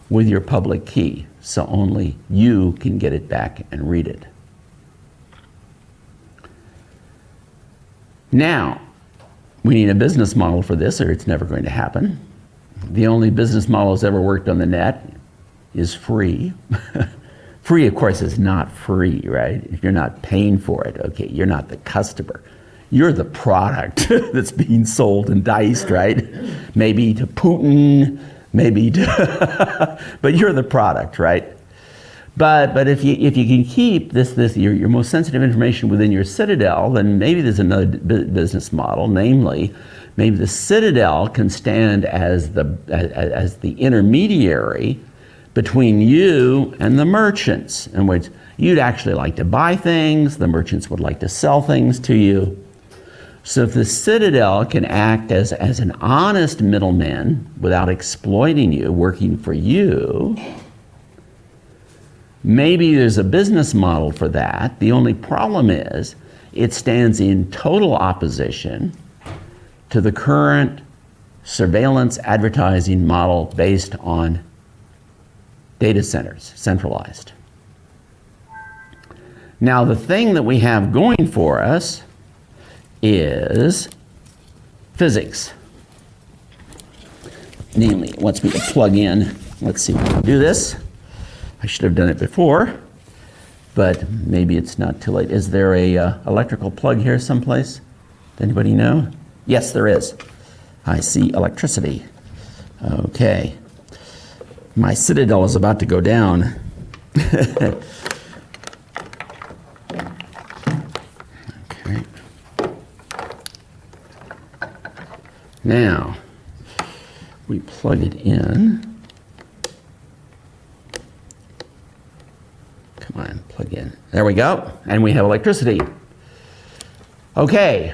with your public key. so only you can get it back and read it. Now, we need a business model for this, or it's never going to happen. The only business model that's ever worked on the net is free. Free, of course, is not free, right? If you're not paying for it, okay, you're not the customer. You're the product that's being sold and diced, right? Maybe to Putin, maybe to, but you're the product, right? But if you can keep your most sensitive information within your Citadel, then maybe there's another business model, namely, maybe the Citadel can stand as the intermediary between you and the merchants, in which you'd actually like to buy things, the merchants would like to sell things to you. So if the Citadel can act as an honest middleman without exploiting you, working for you, maybe there's a business model for that. The only problem is it stands in total opposition to the current surveillance advertising model based on data centers, centralized. Now, the thing that we have going for us is physics. Namely, it wants me to plug in. Let's see if we can do this. I should have done it before, but maybe it's not too late. Is there a electrical plug here someplace? Does anybody know? Yes, there is. I see electricity. Okay. My Citadel is about to go down. Okay. Now, we plug it in. Come on, plug in. There we go. And we have electricity. Okay.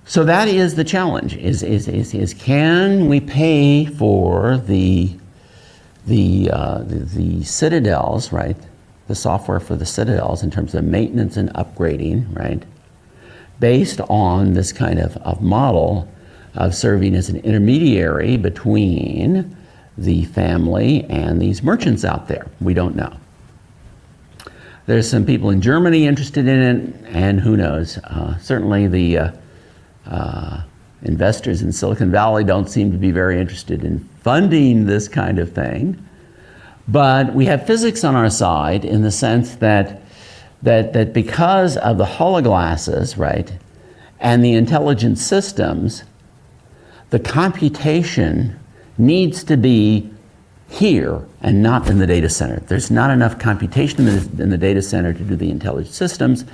So that is the challenge, is can we pay for the Citadels, right? The software for the Citadels in terms of maintenance and upgrading, right? Based on this kind of model of serving as an intermediary between the family and these merchants out there. We don't know. There's some people in Germany interested in it, and who knows? Certainly the investors in Silicon Valley don't seem to be very interested in funding this kind of thing. But we have physics on our side in the sense that because of the hologlasses, right, and the intelligent systems, the computation needs to be here and not in the data center. There's not enough computation in the data center to do the intelligent systems,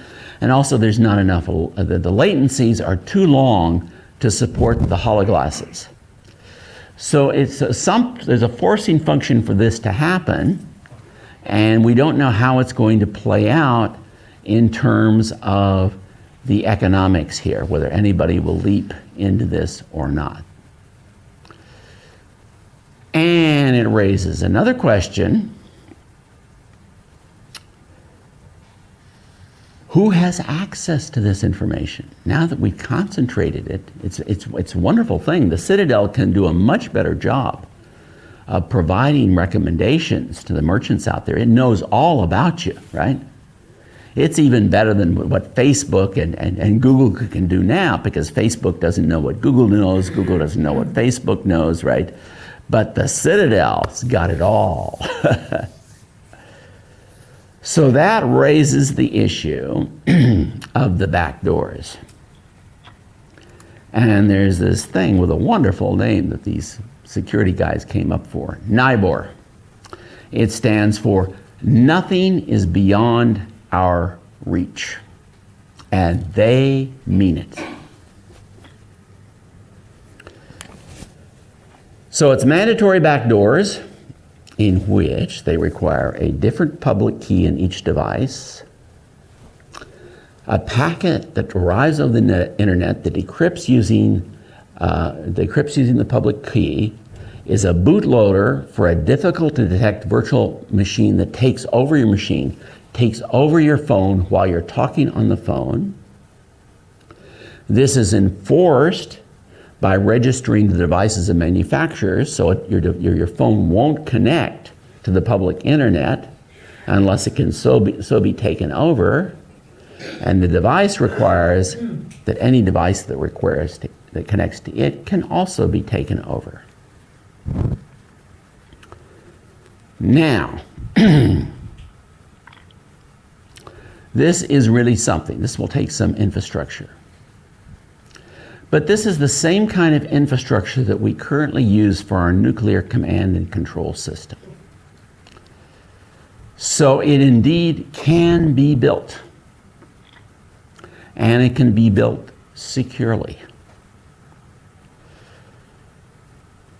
and also there's not enough, the latencies are too long to support the hologlasses. So there's a forcing function for this to happen, and we don't know how it's going to play out in terms of the economics here, whether anybody will leap into this or not. And it raises another question. Who has access to this information? Now that we've concentrated it, it's a wonderful thing. The Citadel can do a much better job of providing recommendations to the merchants out there. It knows all about you, right? It's even better than what Facebook and Google can do now, because Facebook doesn't know what Google knows, Google doesn't know what Facebook knows, right? But the Citadel's got it all. So that raises the issue of the back doors. And there's this thing with a wonderful name that these security guys came up for, NIBOR. It stands for Nothing is Beyond Our Reach. And they mean it. So it's mandatory backdoors in which they require a different public key in each device, a packet that arrives over the internet that decrypts using the public key, is a bootloader for a difficult to detect virtual machine that takes over your machine, takes over your phone while you're talking on the phone. This is enforced by registering the devices of manufacturers, so your phone won't connect to the public internet unless it can so be taken over. And the device requires that any device that connects to it can also be taken over. Now, this is really something. This will take some infrastructure. But this is the same kind of infrastructure that we currently use for our nuclear command and control system. So it indeed can be built. And it can be built securely.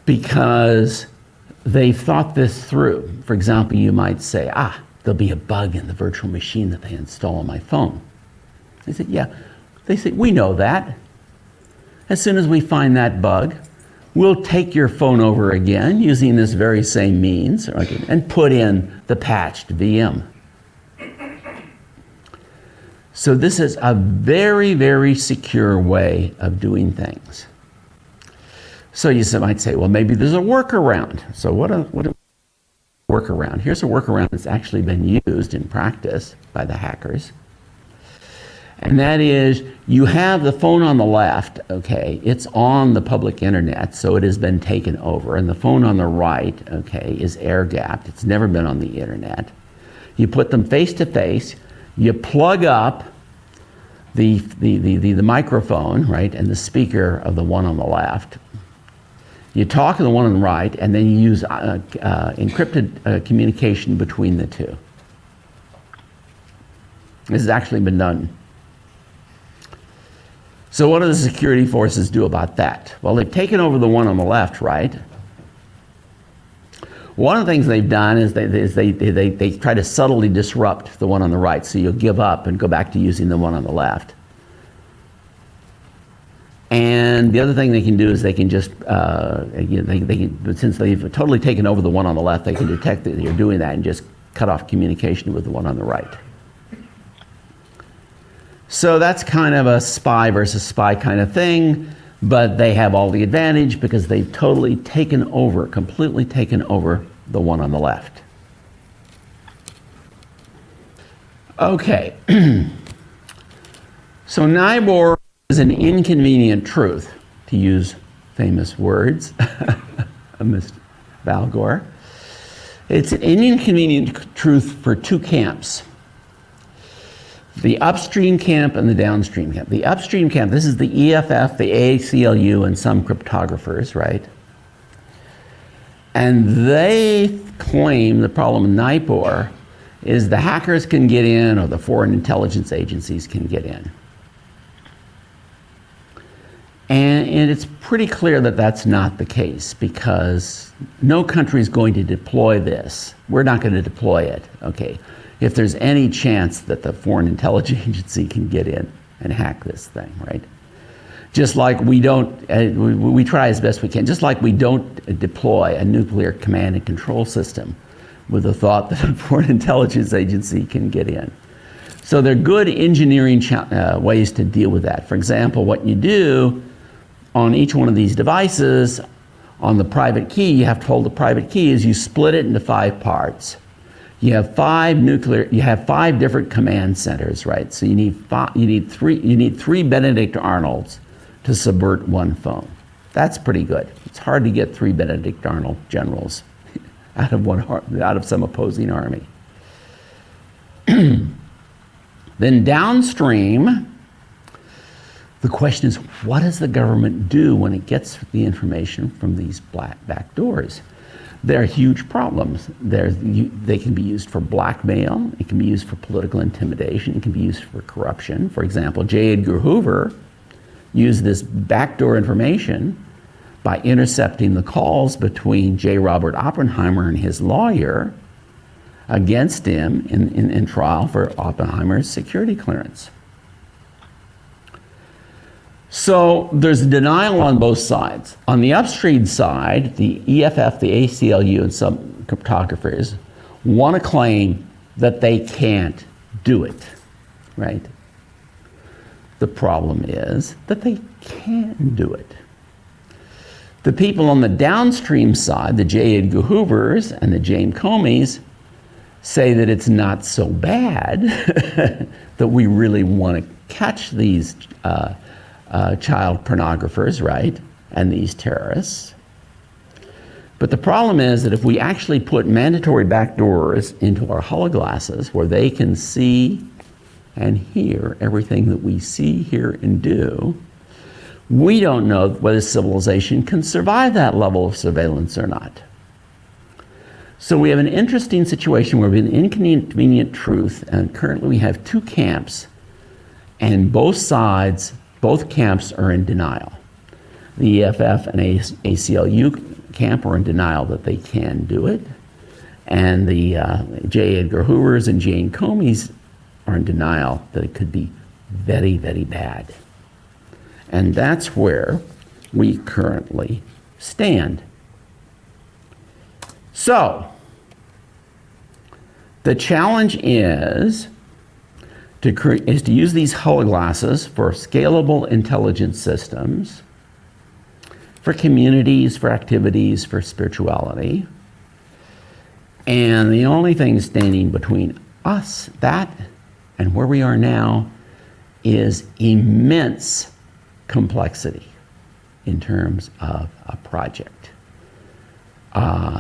Because they've thought this through. For example, you might say, there'll be a bug in the virtual machine that they install on my phone. They say, yeah. They say, we know that. As soon as we find that bug, we'll take your phone over again using this very same means, and put in the patched VM. So this is a very, very secure way of doing things. So you might say, well, maybe there's a workaround. So what a workaround? Here's a workaround that's actually been used in practice by the hackers. And that is, you have the phone on the left, okay, it's on the public internet, so it has been taken over. And the phone on the right, okay, is air-gapped. It's never been on the internet. You put them face to face, you plug up the microphone, right, and the speaker of the one on the left. You talk to the one on the right, and then you use encrypted communication between the two. This has actually been done. So what do the security forces do about that? Well, they've taken over the one on the left, right? One of the things they've done is they try to subtly disrupt the one on the right, so you'll give up and go back to using the one on the left. And the other thing they can do is they can just, since they've totally taken over the one on the left, they can detect that you're doing that and just cut off communication with the one on the right. So that's kind of a spy versus spy kind of thing, but they have all the advantage because they've totally taken over, completely taken over the one on the left. Okay. So NIBOR is an inconvenient truth, to use famous words, Mr. Val Gore. It's an inconvenient truth for two camps. The upstream camp and the downstream camp. The upstream camp, this is the EFF, the ACLU, and some cryptographers, right? And they claim the problem with NIBOR is the hackers can get in or the foreign intelligence agencies can get in. And it's pretty clear that that's not the case because no country is going to deploy this. We're not going to deploy it, okay? If there's any chance that the foreign intelligence agency can get in and hack this thing, right? Just like we don't, we try as best we can, just like we don't deploy a nuclear command and control system with the thought that a foreign intelligence agency can get in. So there are good engineering ways to deal with that. For example, what you do on each one of these devices, on the private key, you have to hold the private key, is you split it into 5 parts. You have 5 different command centers, right? So you need 3 Benedict Arnolds to subvert one phone. That's pretty good. It's hard to get 3 Benedict Arnold generals out of some opposing army. Then downstream, the question is, what does the government do when it gets the information from these back doors? There are huge problems. They can be used for blackmail, it can be used for political intimidation, it can be used for corruption. For example, J. Edgar Hoover used this backdoor information by intercepting the calls between J. Robert Oppenheimer and his lawyer against him in trial for Oppenheimer's security clearance. So there's a denial on both sides. On the upstream side, the EFF, the ACLU, and some cryptographers want to claim that they can't do it, right? The problem is that they can do it. The people on the downstream side, the J. Edgar Hoovers and the James Comeys, say that it's not so bad that we really want to catch these child pornographers, right, and these terrorists. But the problem is that if we actually put mandatory backdoors into our hologlasses where they can see and hear everything that we see, hear, and do, we don't know whether civilization can survive that level of surveillance or not. So we have an interesting situation where we have an inconvenient truth, and currently we have two camps, and both sides, both camps are in denial. The EFF and ACLU camp are in denial that they can do it, and the J. Edgar Hoovers and Jane Comeys are in denial that it could be very, very bad. And that's where we currently stand. So, the challenge is to use these hologlasses for scalable intelligent systems, for communities, for activities, for spirituality. And the only thing standing between us, that, and where we are now is immense complexity in terms of a project.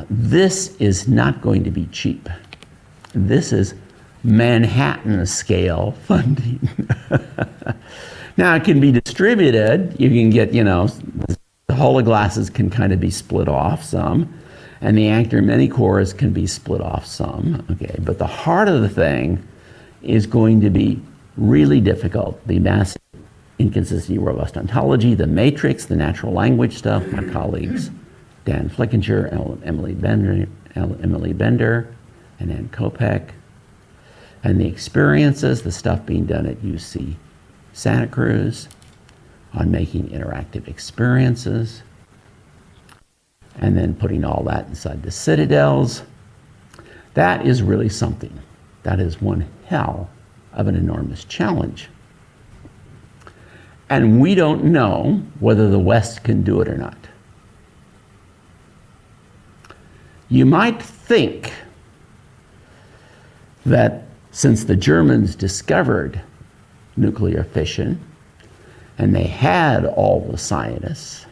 This is not going to be cheap. This is Manhattan scale funding. Now it can be distributed. You can get, the hologlasses can kind of be split off some, and the actor many-cores can be split off some, okay? But the heart of the thing is going to be really difficult. The massive inconsistency, robust ontology, the matrix, the natural language stuff, my colleagues, Dan Flickinger, Emily Bender, and Ann Kopek, and the experiences, the stuff being done at UC Santa Cruz on making interactive experiences, and then putting all that inside the Citadels. That is really something. That is one hell of an enormous challenge. And we don't know whether the West can do it or not. You might think that since the Germans discovered nuclear fission and they had all the scientists,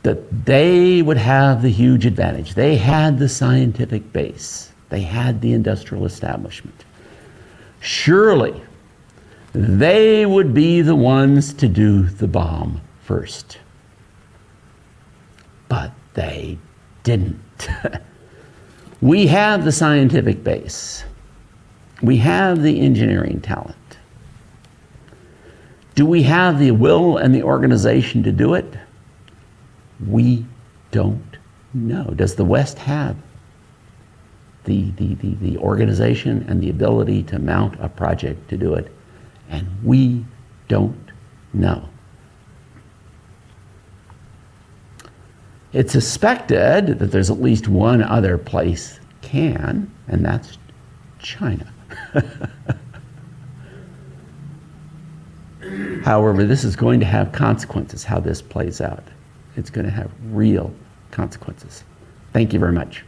that they would have the huge advantage. They had the scientific base. They had the industrial establishment. Surely, they would be the ones to do the bomb first. But they didn't. We have the scientific base. We have the engineering talent. Do we have the will and the organization to do it? We don't know. Does the West have the organization and the ability to mount a project to do it? And we don't know. It's suspected that there's at least one other place can, and that's China. However, this is going to have consequences, how this plays out. It's going to have real consequences. Thank you very much.